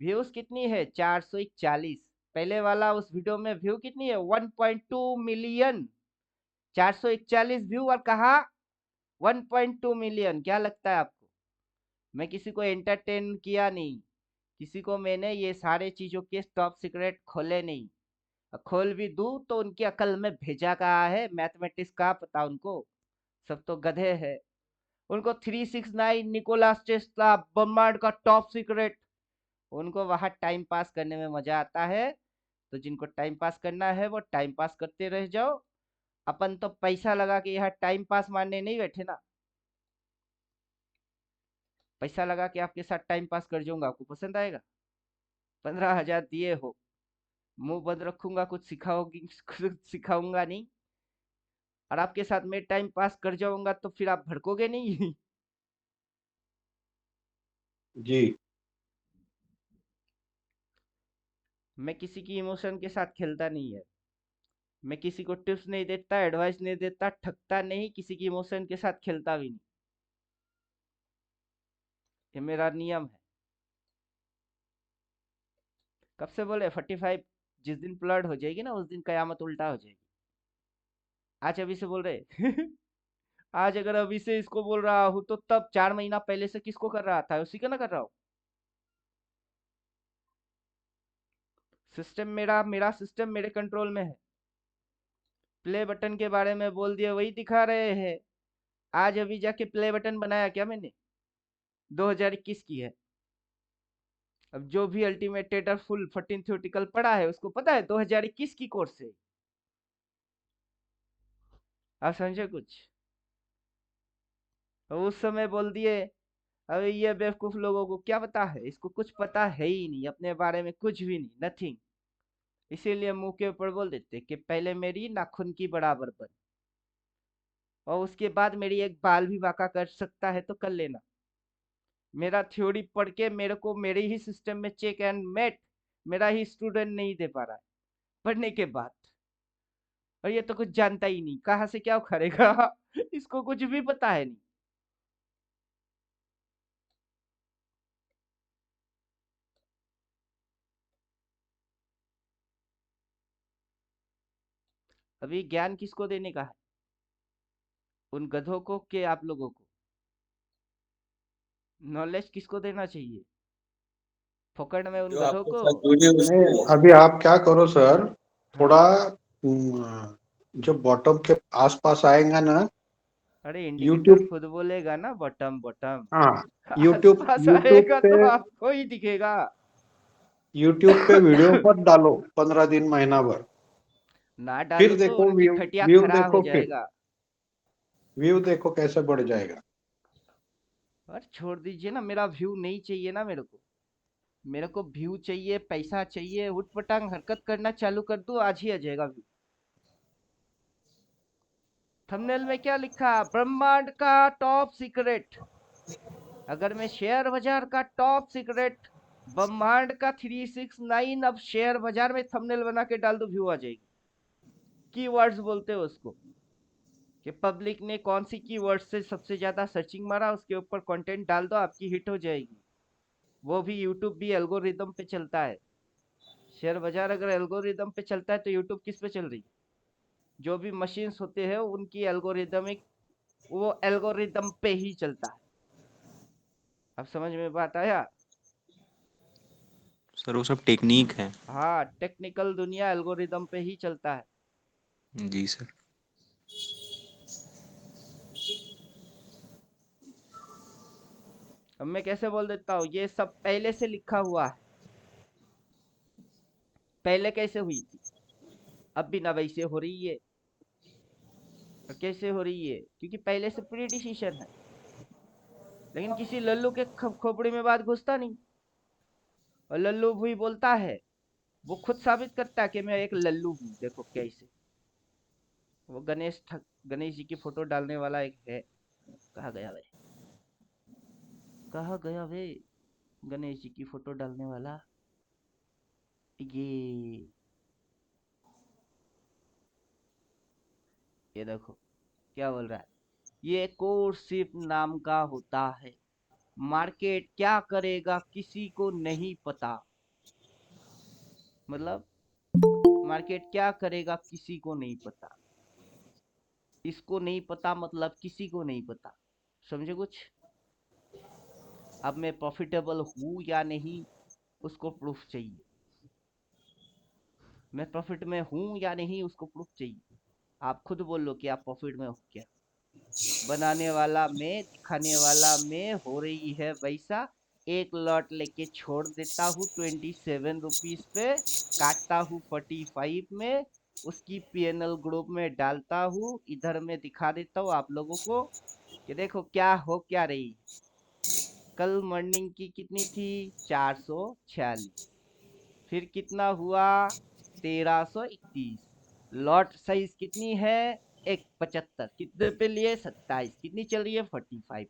व्यूज कितनी है, 441। पहले वाला उस वीडियो में व्यू कितनी है, 1.2 मिलियन। 441 व्यू और कहा 1.2 मिलियन। क्या लगता है आपको, मैं किसी को एंटरटेन किया नहीं, किसी को मैंने ये सारे चीजों के टॉप सीक्रेट खोले नहीं। खोल भी दूं तो उनकी अकल में भेजा कहाँ है, मैथमेटिक्स का पता उनको, सब तो गधे हैं। उनको 369 निकोलस टेस्ला ब्रह्मांड का टॉप सीक्रेट, उनको वहां टाइम पास करने में मजा आता है। तो जिनको टाइम पास करना है वो टाइम पास करते रह जाओ। अपन तो पैसा लगा के यहाँ टाइम पास मारने नहीं बैठे ना। पैसा लगा के आपके साथ टाइम पास कर जाऊंगा, आपको पसंद आएगा? 15,000 दिए हो, मुंह बंद रखूंगा, कुछ सिखाओगी कुछ सिखाऊंगा नहीं, और आपके साथ मैं टाइम पास कर जाऊंगा तो फिर आप भड़कोगे नहीं? जी। मैं किसी की इमोशन के साथ खेलता नहीं है। मैं किसी को टिप्स नहीं देता, एडवाइस नहीं देता, ठगता नहीं, किसी की इमोशन के साथ खेलता भी नहीं। ये मेरा नियम है। कब से बोले 45, जिस दिन फ्लड हो जाएगी ना उस दिन कयामत उल्टा हो जाएगी। आज अभी से बोल रहे आज अगर अभी से इसको बोल रहा हूँ तो तब 4 महीना पहले से किसको कर रहा था, उसी को ना कर रहा हूँ। सिस्टम मेरा मेरा सिस्टम मेरे कंट्रोल में है। प्ले बटन के बारे में बोल दिया, वही दिखा रहे हैं। आज अभी जाके प्ले बटन बनाया क्या मैंने, 2021 की है। अब जो भी अल्टीमेट टेटर फुल 14 थ्योरेटिकल पढ़ा है उसको पता है 2021 की कोर्स है। आप समझे कुछ? तो उस समय बोल दिए, अबे ये बेवकूफ लोगों को क्या पता है, इसको कुछ पता है ही नहीं, अपने बारे में कुछ भी नहीं, नथिंग। इसीलिए मुंह के ऊपर बोल देते कि पहले मेरी नाखून की बराबर बन, और उसके बाद मेरी एक बाल भी बांका कर सकता है तो कर लेना। मेरा थ्योरी पढ़ के मेरे को मेरे ही सिस्टम में चेक एंड मेट मेरा ही स्टूडेंट नहीं दे पा रहा है पढ़ने के बाद। और ये तो कुछ जानता ही नहीं, कहाँ से क्या उखाड़ेगा इसको कुछ भी पता है नहीं। अभी ज्ञान किसको देने का है, उन गधों को के आप लोगों को? नॉलेज किसको देना चाहिए, फोकट में उन जो गधों आपके को? साथ जुड़ी नहीं, उसको। अभी आप क्या करो सर, थोड़ा हाँ। जो बॉटम के आसपास आएगा ना, अरे इंडिकेटर यूट्यूब, खुद बोलेगा ना, बॉटम बॉटम। हाँ, यूट्यूब आसपास यूट्यूब आएगा पे तो आपको ही दिखेगा। यूट्यूब पे वीडियो मत डालो 15 दिन महीना भर, ना डालो फिर तो देखो उनकी व्यू, खटिया व्यू खराब हो देखो, फिर जाएगा। व्यू देखो कैसे बढ़ जाएगा। और छोड़ दीजिए ना, मेरा व्यू नहीं चाहिए ना मेरे को। मेरे को व्यू चाहिए, पैसा चाहिए, उठपटांग हरकत करना चालू कर दो, आज ही आ जाएगा व्यू। थंबनेल में क्या लिखा, ब्रह्मांड का टॉप सीक्रेट। अगर मैं शेयर बाजार का टॉप सीक्रेट, ब्रह्मांड का 369 अब शेयर बाजार में थंबनेल बना के डाल दो, व्यू आ जाएगी। कीवर्ड्स बोलते हो उसको, कि पब्लिक ने कौन सी कीवर्ड से सबसे ज्यादा सर्चिंग मारा, उसके ऊपर कंटेंट डाल दो, आपकी हिट हो जाएगी। वो भी यूट्यूब भी एल्गोरिदम पे चलता है। शेयर बाजार अगर एल्गोरिदम पे चलता है तो यूट्यूब किस पे चल रही है? जो भी मशीन्स होते हैं उनकी एल्गोरिदमिक, वो एल्गोरिदम पे ही चलता है। अब समझ में बात आया? सर वो सब टेक्निक है। हाँ, टेक्निकल दुनिया एल्गोरिदम पे ही चलता है। जी सर। अब मैं कैसे बोल देता हूँ, ये सब पहले से लिखा हुआ है। पहले कैसे हुई थी, अब भी ना वैसे हो रही है। और कैसे हो रही है, क्योंकि पहले से प्री डिसीजन है। लेकिन किसी लल्लू के खोपड़ी में बात घुसता नहीं, और लल्लू भी बोलता है, वो खुद साबित करता है कि मैं एक लल्लू हूँ, देखो कैसे। वो गणेश जी की फोटो डालने वाला एक है, कहाँ गया वे, कहाँ गया वे गणेश जी की फोटो डालने वाला? ये देखो क्या बोल रहा है, ये कोर्स सिर्फ नाम का होता है। मार्केट क्या करेगा किसी को नहीं पता। मतलब मार्केट क्या करेगा किसी को नहीं पता, इसको नहीं पता मतलब किसी को नहीं पता। समझे कुछ? अब मैं प्रॉफिटेबल हूं या नहीं उसको प्रूफ चाहिए, मैं प्रॉफिट में हूं या नहीं उसको प्रूफ चाहिए। आप खुद बोल लो कि आप प्रॉफिट में हो क्या। बनाने वाला में, दिखाने वाला में हो रही है वैसा। एक लॉट लेके छोड़ देता हूँ 27 रुपीज पे, काटता हूँ 45 में, उसकी पीएनएल ग्रुप में डालता हूँ, इधर में दिखा देता हूँ आप लोगों को कि देखो क्या हो क्या रही है। कल मॉर्निंग की कितनी थी? 446। फिर कितना हुआ? 1331। लॉट साइज कितनी है? 175। कितने पे लिए? 27। कितनी चल रही है? 45।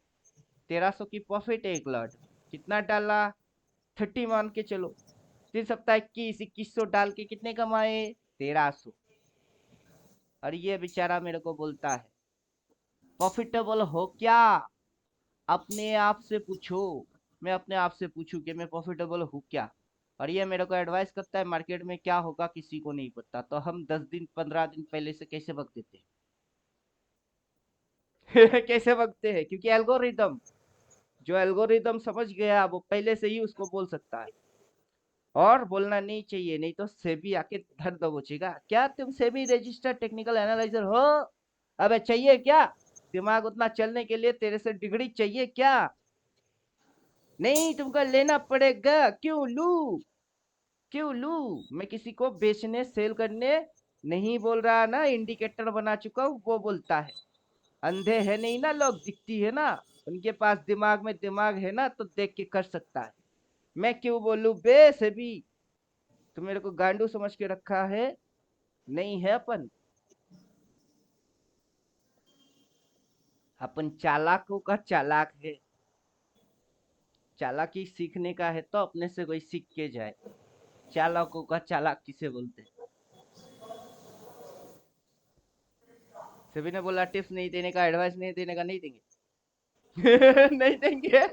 1300 की प्रॉफिट एक लॉट। कितना डाला? 30 मान के चलो। 3 सप्ताह 2100 डाल के कितने कमाए? 1300। और ये बेचारा मेरे को बोलता है प्रॉफिटेबल हो क्या। अपने आप से पूछो। मैं अपने आप से पूछूं कि मैं प्रॉफिटेबल हूँ क्या। और ये मेरे को एडवाइस करता है मार्केट में क्या होगा किसी को नहीं पता। तो हम 10 दिन 15 दिन पहले से कैसे बक देते हैं? कैसे बकते हैं? क्योंकि एल्गोरिदम, जो एल्गोरिदम समझ गया वो पहले से ही उसको बोल सकता है। और बोलना नहीं चाहिए, नहीं तो सेबी आके धर दबोचेगा। क्या तुम सेबी रजिस्टर्ड टेक्निकल एनालाइजर हो? अबे चाहिए क्या? दिमाग उतना चलने के लिए तेरे से डिग्री चाहिए क्या? नहीं, तुमको लेना पड़ेगा। क्यों लू? क्यों लू? मैं किसी को बेचने सेल करने नहीं बोल रहा ना, इंडिकेटर बना चुका हूँ वो बोलता है। अंधे है नहीं ना लोग, दिखती है ना। उनके पास दिमाग में दिमाग है ना, तो देख के कर सकता है। मैं क्यों बोलूं बे सेबी? तो मेरे को गांडू समझ के रखा है? नहीं है अपन। अपन चालाकों का चालाक है। चालाकी सीखने का है तो अपने से कोई सीख के जाए। चालाकों का चालाक किसे बोलते हैं? सभी ने बोला टिप्स नहीं देने का, एडवाइस नहीं देने का, नहीं देंगे। नहीं देंगे।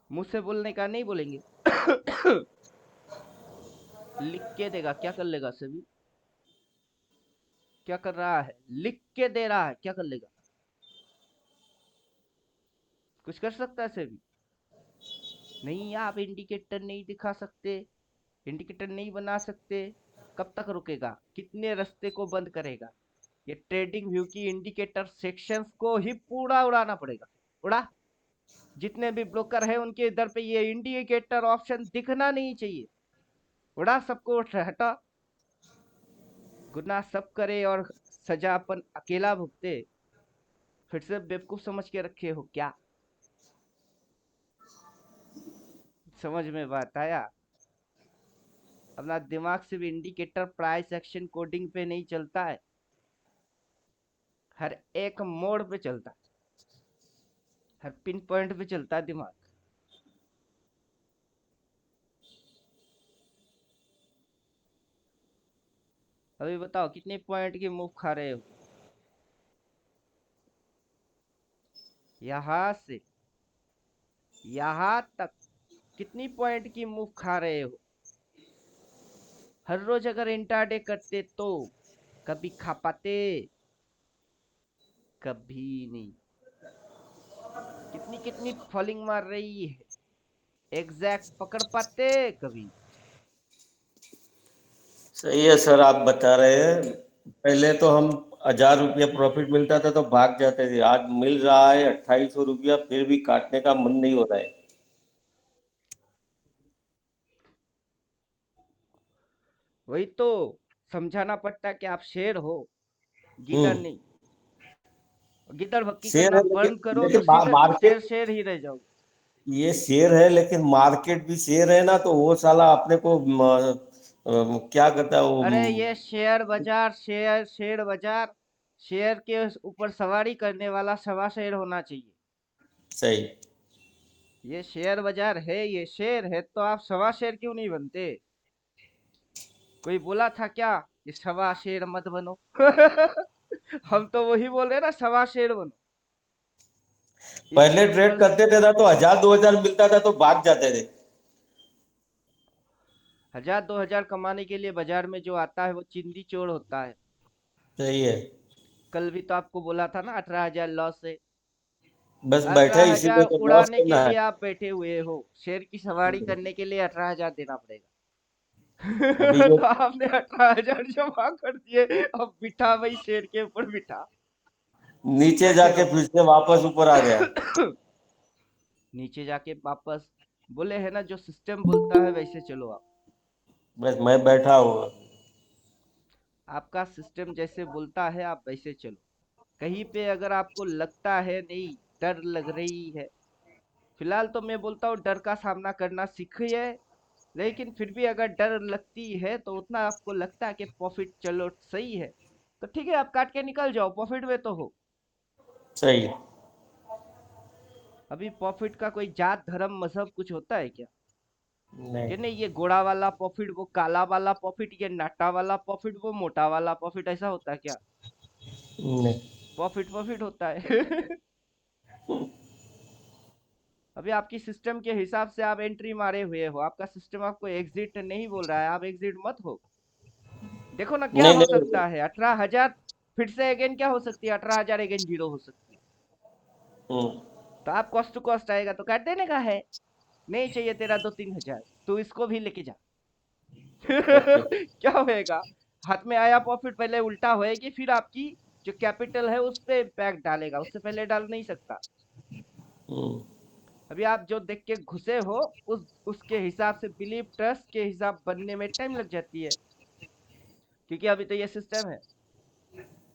मुझसे बोलने का नहीं बोलेंगे। लिख के देगा, क्या कर लेगा सभी? क्या कर रहा है? लिख के दे रहा है, क्या कर लेगा? कुछ कर सकता है सभी? नहीं, आप इंडिकेटर नहीं दिखा सकते, इंडिकेटर नहीं बना सकते। कब तक रुकेगा? कितने रास्ते को बंद करेगा? ये ट्रेडिंग व्यू की इंडिकेटर सेक्शंस को ही पूरा उड़ाना पड़ेगा। उड़ा। जितने भी ब्रोकर है उनके इधर पे ये इंडिकेटर ऑप्शन दिखना नहीं चाहिए। उड़ा सबको, हटा। गुनाह सब करे और सजा अपन अकेला भुगते। फिर से बेवकूफ समझ के रखे हो क्या? समझ में बात आया? अपना दिमाग सिर्फ इंडिकेटर प्राइस एक्शन कोडिंग पे नहीं चलता है, हर एक मोड पे चलता है, हर पिन पॉइंट पे चलता है दिमाग। अभी बताओ कितने पॉइंट की मूव खा रहे हो? यहां से यहां तक कितनी पॉइंट की मूव खा रहे हो? हर रोज अगर इंट्राडे करते तो कभी खा पाते? कभी नहीं। कितनी कितनी फॉलिंग मार रही है, एग्जैक्ट पकड़ पाते? कभी। सही है सर, आप बता रहे हैं। पहले तो हम 1000 रुपया प्रॉफिट मिलता था तो भाग जाते थे, आज मिल रहा है 2800 रुपया, फिर भी काटने का मन नहीं हो रहा है। वही तो समझाना पड़ता है कि आप शेर हो, गीदड़ हम्म। नहीं। गिद्दड़ भक्की शेर करना है बंद लेकिन करो तो लेकिन सीधे तुम शेर मार्केट, शेर ही रह जाओगे। ये शेर है लेकिन मार्केट भी शेर है ना, तो वो साला अपने को क्या कहता है वो अरे ये शेयर बाजार, शेयर बाजार, शेयर के ऊपर सवारी करने वाला सवा शेर होना चाहिए। सही। ये शेयर बाजार है, ये शेर है, तो आप सवा शेर क्यों नहीं बनते? कोई बोला था क्या कि सवा शेर मत बनो? हम तो वही बोल रहे ना, सवा शेर बनो। पहले इसके ट्रेड डबल करते थे ना तो 1000-2000 मिलता था तो भाग जाते थे। 1000-2000 कमाने के लिए बाजार में जो आता है वो चिंदी चोर होता है। सही है। कल भी तो आपको बोला था ना 18,000 लॉस है। बस बैठे 18,000 इसीलिए तो लॉस उड़ाने के करना है। लिए आप बैठे हुए हो, शेर की सवारी करने के लिए 18,000 देना पड़ेगा। अभी जो तो आपने 18,000 जमा कर दिए, अब बिठा वही शेर के ऊपर बिठा। नीचे बैठे जाके रहो। फिर से वापस ऊपर आ गया। नीचे जाके वापस, बोले है ना जो सिस्टम बोलता है वैसे चलो आप। बस मैं बैठा हूँ। आपका सिस्टम जैसे बोलता है आप वैसे चलो। कहीं पे अगर आपको लगता है नहीं, डर लग रही है, फिलहाल तो मैं बोलता हूँ डर का सामना करना सीखिए। लेकिन फिर भी अगर डर लगती है तो उतना आपको लगता है कि प्रॉफिट चलो सही है, तो ठीक है आप काट के निकल जाओ, प्रॉफिट में तो हो। सही है। अभी प्रॉफिट का कोई जात धर्म मजहब कुछ होता है क्या? नहीं। कि नहीं ये घोड़ा वाला प्रॉफिट, वो काला वाला प्रॉफिट, ये नाटा वाला प्रॉफिट, वो मोटा वाला प्रॉफिट, ऐसा होता है क्या? नहीं। प्रॉफिट प्रॉफिट होता है। अभी आपकी सिस्टम के हिसाब से आप एंट्री मारे हुए हो, आपका सिस्टम आपको एग्जिट नहीं बोल रहा है, आप एग्जिट मत हो। देखो ना क्या नहीं हो नहीं। सकता है, 18,000 फिर से अगेन क्या हो सकती है, 18,000 अगेन जीरो हो सकती है। हम्म। तो आप कॉस्ट टू कॉस्ट आएगा तो काट देने का है। नहीं चाहिए तेरा 2-3 हजार, तू इसको भी लेके जा। ओके। क्या होएगा? हाथ में आया प्रॉफिट पहले उल्टा होएगी, फिर आपकी जो कैपिटल है उस पे इम्पैक्ट डालेगा, उससे पहले डाल नहीं सकता। हम्म। अभी आप जो देख के घुसे हो, उसके हिसाब से बिलीव ट्रस्ट के हिसाब बनने में टाइम लग जाती है, क्योंकि अभी तो ये सिस्टम है,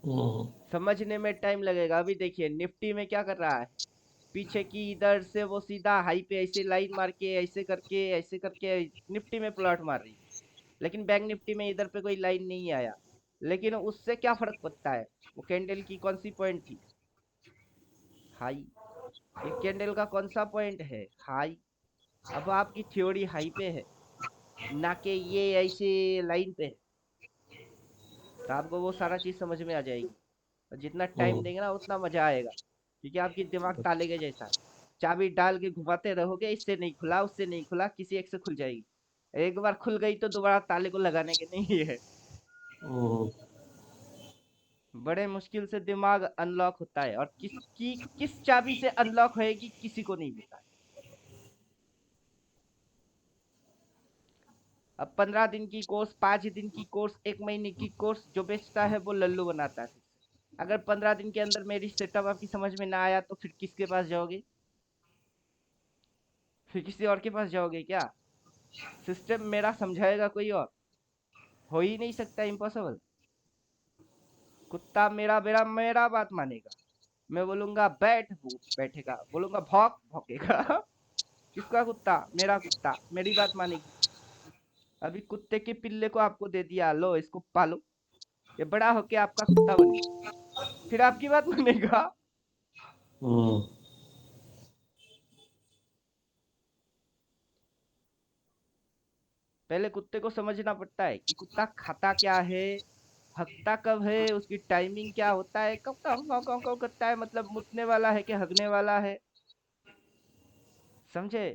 हम्म। समझने में टाइम लगेगा। अभी देखिए निफ्टी में क्या कर रहा है, पीछे की इधर से वो सीधा हाई पे ऐसे लाइन मार के ऐसे करके निफ्टी में प्लॉट मार रही है। लेकिन बैंक निफ्टी में इधर पे कोई लाइन नहीं आया, लेकिन उससे क्या फर्क पड़ता है? वो कैंडल की कौन सी पॉइंट थी? हाई। ये कैंडल का कौन सा पॉइंट है? हाई। अब आपकी थ्योरी हाई पे है, ना कि ये ऐसे लाइन पे है। तो आपको वो सारा चीज समझ में आ जाएगी, और जितना टाइम हम्म। देंगे ना उतना मजा आएगा, क्योंकि आपकी दिमाग ताले के जैसा है। चाबी डाल के घुमाते रहोगे, इससे नहीं खुला उससे नहीं खुला, किसी एक से खुल जाएगी। एक बार खुल गई तो दोबारा ताले को लगाने के नहीं है। हम्म। बड़े मुश्किल से दिमाग अनलॉक होता है, और किस चाबी से अनलॉक होएगी किसी को नहीं पता है। अब 15 दिन की कोर्स, 5 दिन की कोर्स, 1 महीने की कोर्स जो बेचता है वो लल्लू बनाता है फिर से। अगर 15 दिन के अंदर मेरी सेटअप आपकी समझ में ना आया तो फिर किसके पास जाओगे? फिर किसी और के पास जाओगे क्या? सिस्टम मेरा समझाएगा कोई और? हो ही नहीं सकता, इम्पॉसिबल। कुत्ता मेरा मेरा मेरा बात मानेगा, मैं बोलूंगा बैठ वो बैठेगा, बोलूंगा भौंक भौंकेगा। किसका कुत्ता? मेरा कुत्ता मेरी बात मानेगी। अभी कुत्ते के पिल्ले को आपको दे दिया, लो इसको पालो, ये बड़ा होके आपका कुत्ता बनेगा, फिर आपकी बात मानेगा। हम्म। पहले कुत्ते को समझना पड़ता है कि कुत्ता खाता क्या है, हगता कब है, उसकी टाइमिंग क्या होता है, कब काउ काउ काउ काउ करता है, मतलब मुतने वाला है कि हगने वाला है, समझे?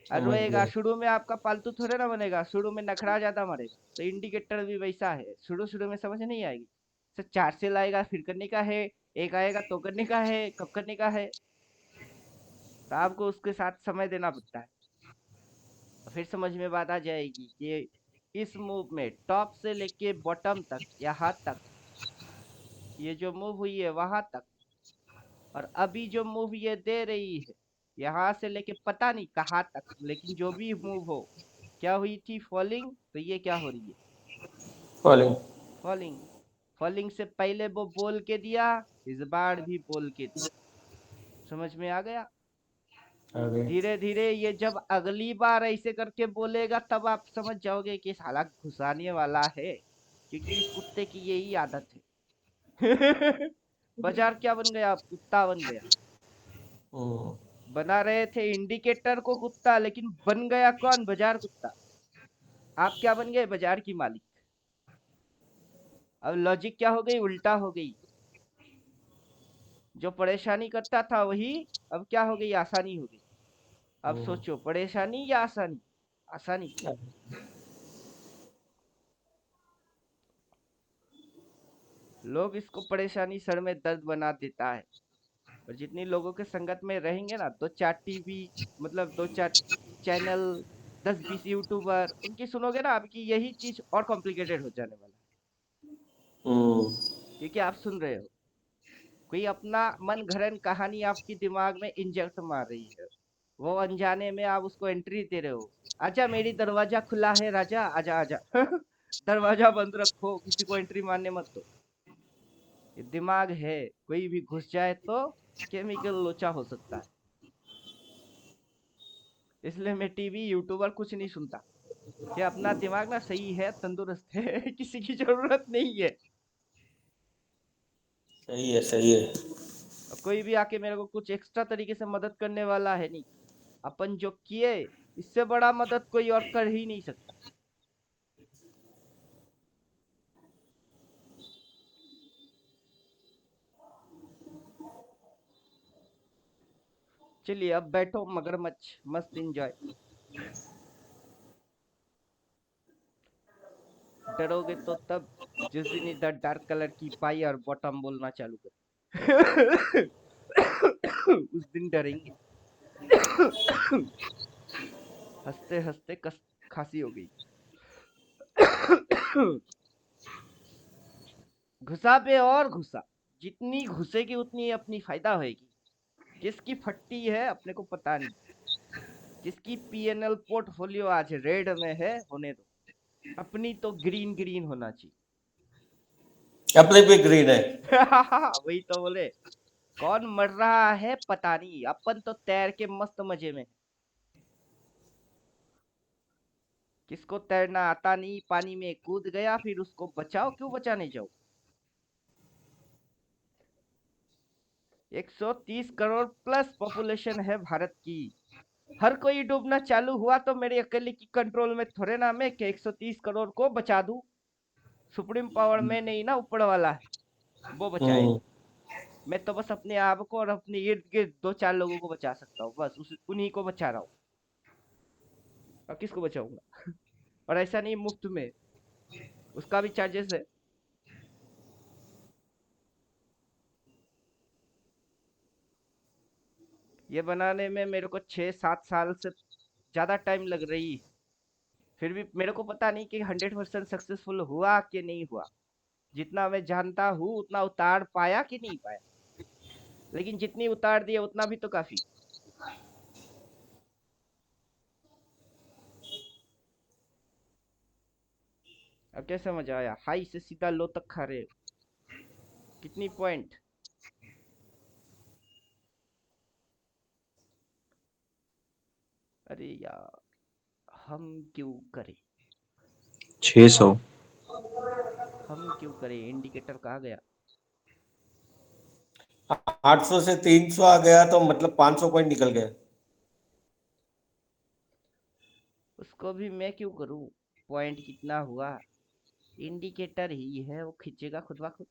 और समझ रोएगा, गया। शुरू में आपका पालतू थोड़े ना बनेगा, शुरू में नखरा ज्यादा मारेगा, तो इंडिकेटर भी वैसा है, शुरू शुरू में समझ नहीं आएगी। सर 4 से लाएगा फिर करने का है, एक आएगा तो करने का है, कब करने का है, तो आपको उसके साथ समय देना पड़ता है। और फिर समझ में बात आ जाएगी कि इस मूव में टॉप से लेके बॉटम तक, यहाँ तक, ये जो मूव हुई है वहां तक, और अभी जो मूव ये दे रही है यहाँ से लेके पता नहीं कहाँ तक, लेकिन जो भी मूव हो, क्या हुई थी? फॉलिंग। तो ये क्या हो रही है? कॉलिंग। फॉलिंग। फॉलिंग से पहले वो बोल के दिया, इस बार भी बोल के दिया। समझ में आ गया? आगे। धीरे धीरे ये जब अगली बार ऐसे करके बोलेगा तब आप समझ जाओगे कि साला घुसाने वाला है, क्योंकि इस कुत्ते की यही आदत है। बाजार क्या बन गया? अब कुत्ता बन गया। हम्म। बना रहे थे इंडिकेटर को कुत्ता, लेकिन बन गया कौन? बाजार कुत्ता। आप क्या बन गए? बाजार की मालिक। अब लॉजिक क्या हो गई? उल्टा हो गई। जो परेशानी करता था वही अब क्या हो गई, आसानी हो गई। अब सोचो परेशानी या आसानी? आसानी। लोग इसको परेशानी सर में दर्द बना देता है। और जितनी लोगों के संगत में रहेंगे ना, 2-4 टीवी, मतलब 2-4 चैनल, 10-20 यूट्यूबर, उनकी सुनोगे ना, आपकी यही चीज और कॉम्प्लिकेटेड हो जाने वाला है। क्योंकि आप सुन रहे हो कोई अपना मन घड़न कहानी आपकी दिमाग में इंजेक्ट मार रही है, वो अनजाने में आप उसको एंट्री दे रहे हो। आजा, मेरी दरवाजा खुला है राजा, आजा आजा। दरवाजा बंद रखो, किसी को एंट्री मारने मत दो। ये दिमाग है, कोई भी घुस जाए तो केमिकल लोचा हो सकता है। इसलिए मैं टीवी यूट्यूबर कुछ नहीं सुनता, कि अपना दिमाग ना सही है, तंदुरुस्त है। किसी की जरूरत नहीं है। सही है, सही है। और कोई भी आके मेरे को कुछ एक्स्ट्रा तरीके से मदद करने वाला है नहीं। अपन जो किए, इससे बड़ा मदद कोई और कर ही नहीं सकता। चलिए अब बैठो मगरमच्छ, मस्त एंजॉय। डरोगे तो तब, जिस दिन इधर डार्क कलर की पाई और बॉटम बोलना चालू कर। उस दिन डरेंगे। हंसते हंसते खांसी हो गई। घुसा पे और घुसा, जितनी घुसेगी उतनी अपनी फायदा होएगी। किसकी फट्टी है अपने को पता नहीं। जिसकी पीएनएल पोर्टफोलियो आज रेड में है, होने दो। अपनी तो ग्रीन ग्रीन होना चाहिए। अपने भी ग्रीन है। वही तो बोले, कौन मर रहा है पता नहीं, अपन तो तैर के मस्त मजे में। किसको तैरना आता नहीं, पानी में कूद गया, फिर उसको बचाओ, क्यों बचाने जाओ। 130 करोड़ प्लस पॉपुलेशन है भारत की। हर कोई डूबना चालू हुआ तो मेरे अकेले की कंट्रोल में थोड़े ना मैं कि 130 करोड़ को बचा दूं। सुप्रीम पावर में नहीं ना, ऊपर वाला है, वो बचाएगा। मैं तो बस अपने आप को और अपने इर्द गिर्द 2-4 लोगों को बचा सकता हूँ, बस उन्हीं को बचा रहा हूँ। और किसको बचाऊंगा? और ऐसा नहीं मुफ्त में, उसका भी चार्जेस है। ये बनाने में मेरे को 6-7 साल से ज्यादा टाइम लग रही है। फिर भी मेरे को पता नहीं कि 100% सक्सेसफुल हुआ कि नहीं हुआ। जितना मैं जानता हूँ उतना उतार पाया कि नहीं पाया। लेकिन जितनी उतार दिया उतना भी तो काफी। अब कैसे मजा आया, हाई से सीधा लो तक खा रहे हो। कितनी पॉइंट? अरे यार, हम क्यों करें? 600। हम क्यों करें, इंडिकेटर कहाँ गया? 800 से 300 आ गया तो मतलब 500 पॉइंट निकल गया। उसको भी मैं क्यों करूं? पॉइंट कितना हुआ, इंडिकेटर ही है, वो खींचेगा खुद ब खुद।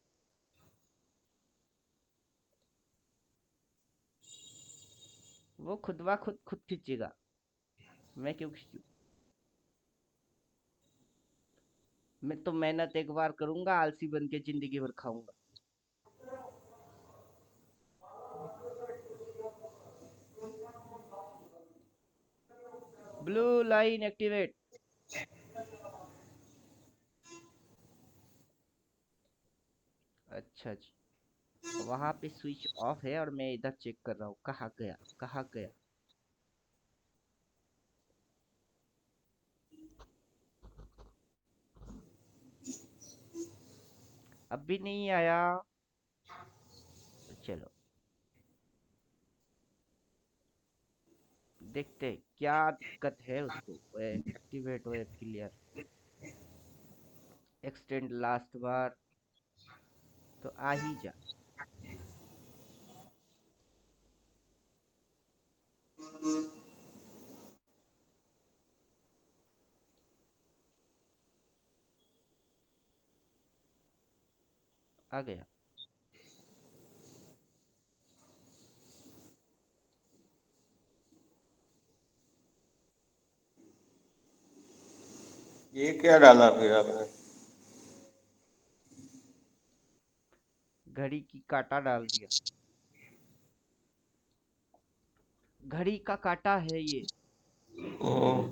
वो खुद ब खुद खींचेगा, मैं क्यों खींचूं? मैं तो मेहनत एक बार करूंगा, आलसी बन के जिंदगी भर खाऊंगा। Blue line activate. अच्छा जी, वहां पे स्विच ऑफ है और मैं इधर चेक कर रहा हूँ कहाँ गया, कहाँ गया। अब भी नहीं आया, तो चलो देखते हैं क्या दिक्कत है उसको। एक्टिवेट हो, क्लियर, एक्सटेंड लास्ट बार, तो आ ही जा। आ गया। ये क्या डाला फिर आपने? घड़ी की काटा डाल दिया। घड़ी का काटा है ये। ओ,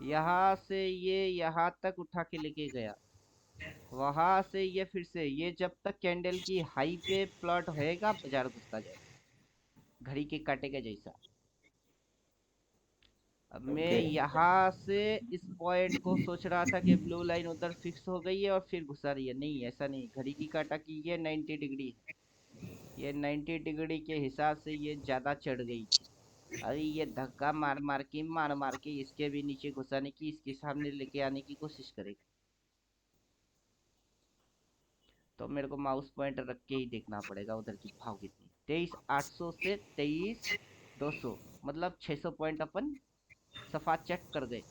यहाँ से ये यहाँ तक उठा के लेके गया, वहां से ये फिर से, ये जब तक कैंडल की हाई पे प्लॉट होएगा बाजार घुसता जाएगा, घड़ी के काटे का जैसा। अब मैं ओके। यहाँ से इस पॉइंट को सोच रहा था कि ब्लू लाइन उधर फिक्स हो गई है और फिर घुसा रही है, नहीं ऐसा नहीं। घड़ी की काटा की ये 90 डिग्री है, ये 90 डिग्री के हिसाब से ये ज्यादा चढ़ गई थी। अरे ये धक्का मार मार के इसके भी नीचे घुसाने की, इसके सामने लेके आने की कोशिश करेगा। तो मेरे को माउस पॉइंट रख के ही देखना पड़ेगा उधर की भाव कितनी। 23,800 से 23,200, मतलब 600 पॉइंट अपन सफा चेक कर गए।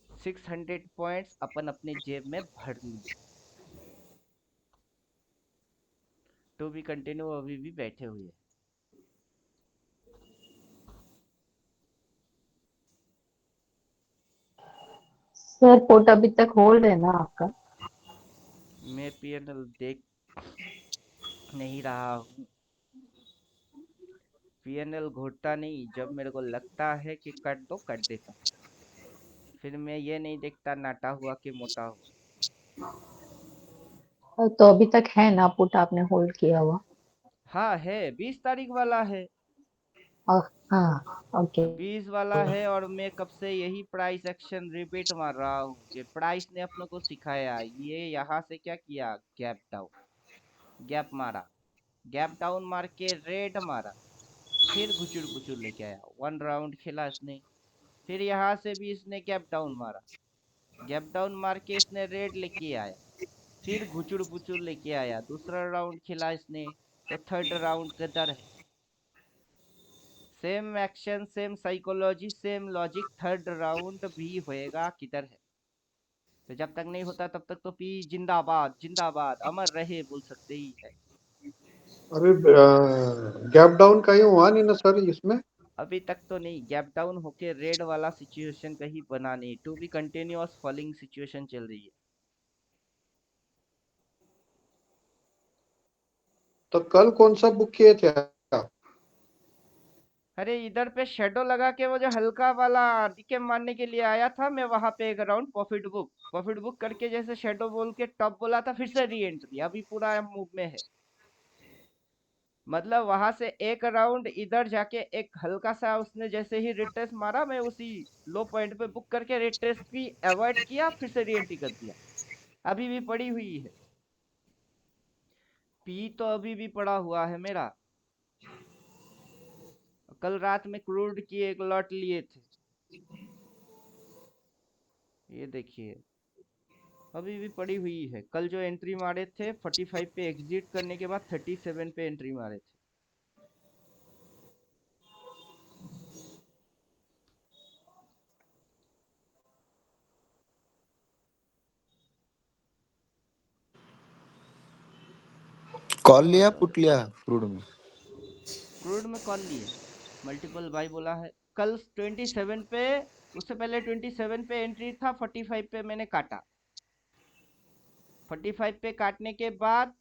600 पॉइंट्स अपन अपने जेब में भर लिए। टू बी कंटिन्यू अभी भी बैठे हुए हैं। सर पोर्ट अभी तक होल्ड है ना आपका? मैं पीएनएल देख नहीं रहा हूँ। पीएनएल घोटता नहीं, जब मेरे को लगता है कि कट दो कट देता हूँ। फिर मैं ये नहीं देखता नाटा हुआ कि मोटा हुआ। तो अभी तक है ना पुट आपने होल्ड किया हुआ? हाँ है, 20 तारीख वाला है। हाँ ओके। 20 वाला है, और मैं कब से यही प्राइस एक्शन रिपीट मार रहा हूँ कि प्राइस ने अपनों को सिखाया। ये यहाँ से क्या किया, गैप डाउन, गैप मारा, गैप डाउन मार के रेड मारा, फिर घुचुड़ पुचुड़ लेके आया, 1 राउंड खेला इसने। फिर यहाँ से भी इसने गैप डाउन मारा, गैप डाउन मार के इसने रेड लेके आया, फिर घुचुड़ पुचुड़ लेके आया, दूसरा राउंड खेला इसने। तो थर्ड राउंड किधर है? Same action, same psychology, same logic, third round भी होएगा किधर है? तो जब तक नहीं होता तब तक तो पी जिंदाबाद जिंदाबाद अमर रहे बोल सकते ही है। अभी गैप डाउन कहीं हुआ नहीं ना सर इसमें? अभी तक तो नहीं, गैप डाउन होके रेड वाला सिचुएशन कहीं बना नहीं, to be continuous falling situation चल रही है। तो कल कौन सा बुक किए थे आप? अरे इधर पे शेडो लगा के वो जो हल्का वाला डीके मारने के लिए आया था, मैं वहां पे एक राउंड प्रॉफिट बुक करके जैसे शेडो बोल के टॉप बोला था, फिर से री एंट्री, अभी पूरा मूव में है। मतलब वहां से एक राउंड इधर जाके एक हल्का सा उसने जैसे ही रिट्रेस मारा, मैं उसी लो पॉइंट पे बुक करके रिट्रेस भी अवॉइड किया, फिर से री एंट्री कर दिया। अभी भी पड़ी हुई है, पी तो अभी भी पड़ा हुआ है मेरा। कल रात में क्रूड की एक लॉट लिए थे, ये देखिए अभी भी पड़ी हुई है। कल जो एंट्री मारे थे 45 पे एग्जिट करने के बाद 37 पे एंट्री मारे थे। कॉल जाओ आ लिया जाओ, पुट लिया क्रूड में? क्रूड में कॉल लिए, मल्टीपल बाई बोला है कल 27 पे। उससे पहले 27 पे एंट्री था, 45 पे मैंने काटा, 45 पे काटने के बाद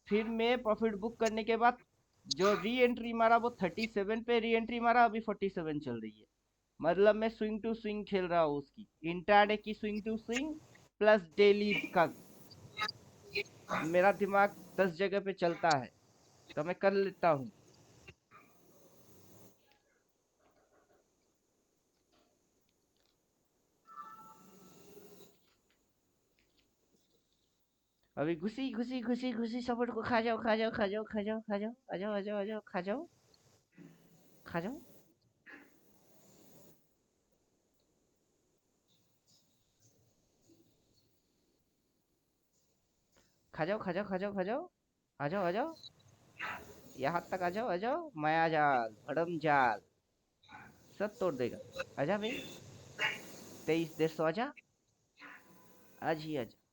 फिर मैं प्रॉफिट बुक करने के बाद जो री एंट्री मारा वो 37 पे री एंट्री मारा, अभी 47 चल रही है। मतलब मैं स्विंग टू स्विंग खेल रहा हूँ उसकी, इंट्राडे की swing to swing plus daily का। मेरा दिमाग 10 जगह पे चलता है तो मैं कर लेता हूँ। अभी घुसी घुसी घुसी घुसी सपोर्ट को खा जाओ खा जाओ खा जाओ खा जाओ खा जाओ, आ जाओ आ जाओ आ जाओ, खा जाओ खा जाओ खा जाओ खा जाओ खा जाओ खा जाओ, आ जाओ आ जाओ, यहाँ तक आ जाओ, माया जाल भड़म जाल सब तोड़ देगा। आजा भाई, 23,150 आजा, आज ही आजा।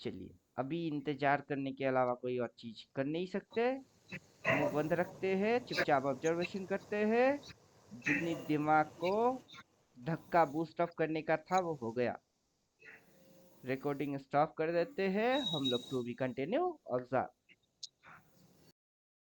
चलिए, अभी इंतजार करने के अलावा कोई और चीज कर नहीं सकते। मुंह बंद रखते हैं, चुपचाप ऑब्जर्वेशन करते हैं। जितनी दिमाग को धक्का बूस्ट अप करने का था वो हो गया। रिकॉर्डिंग स्टॉप कर देते हैं हम लोग। To be continue observe.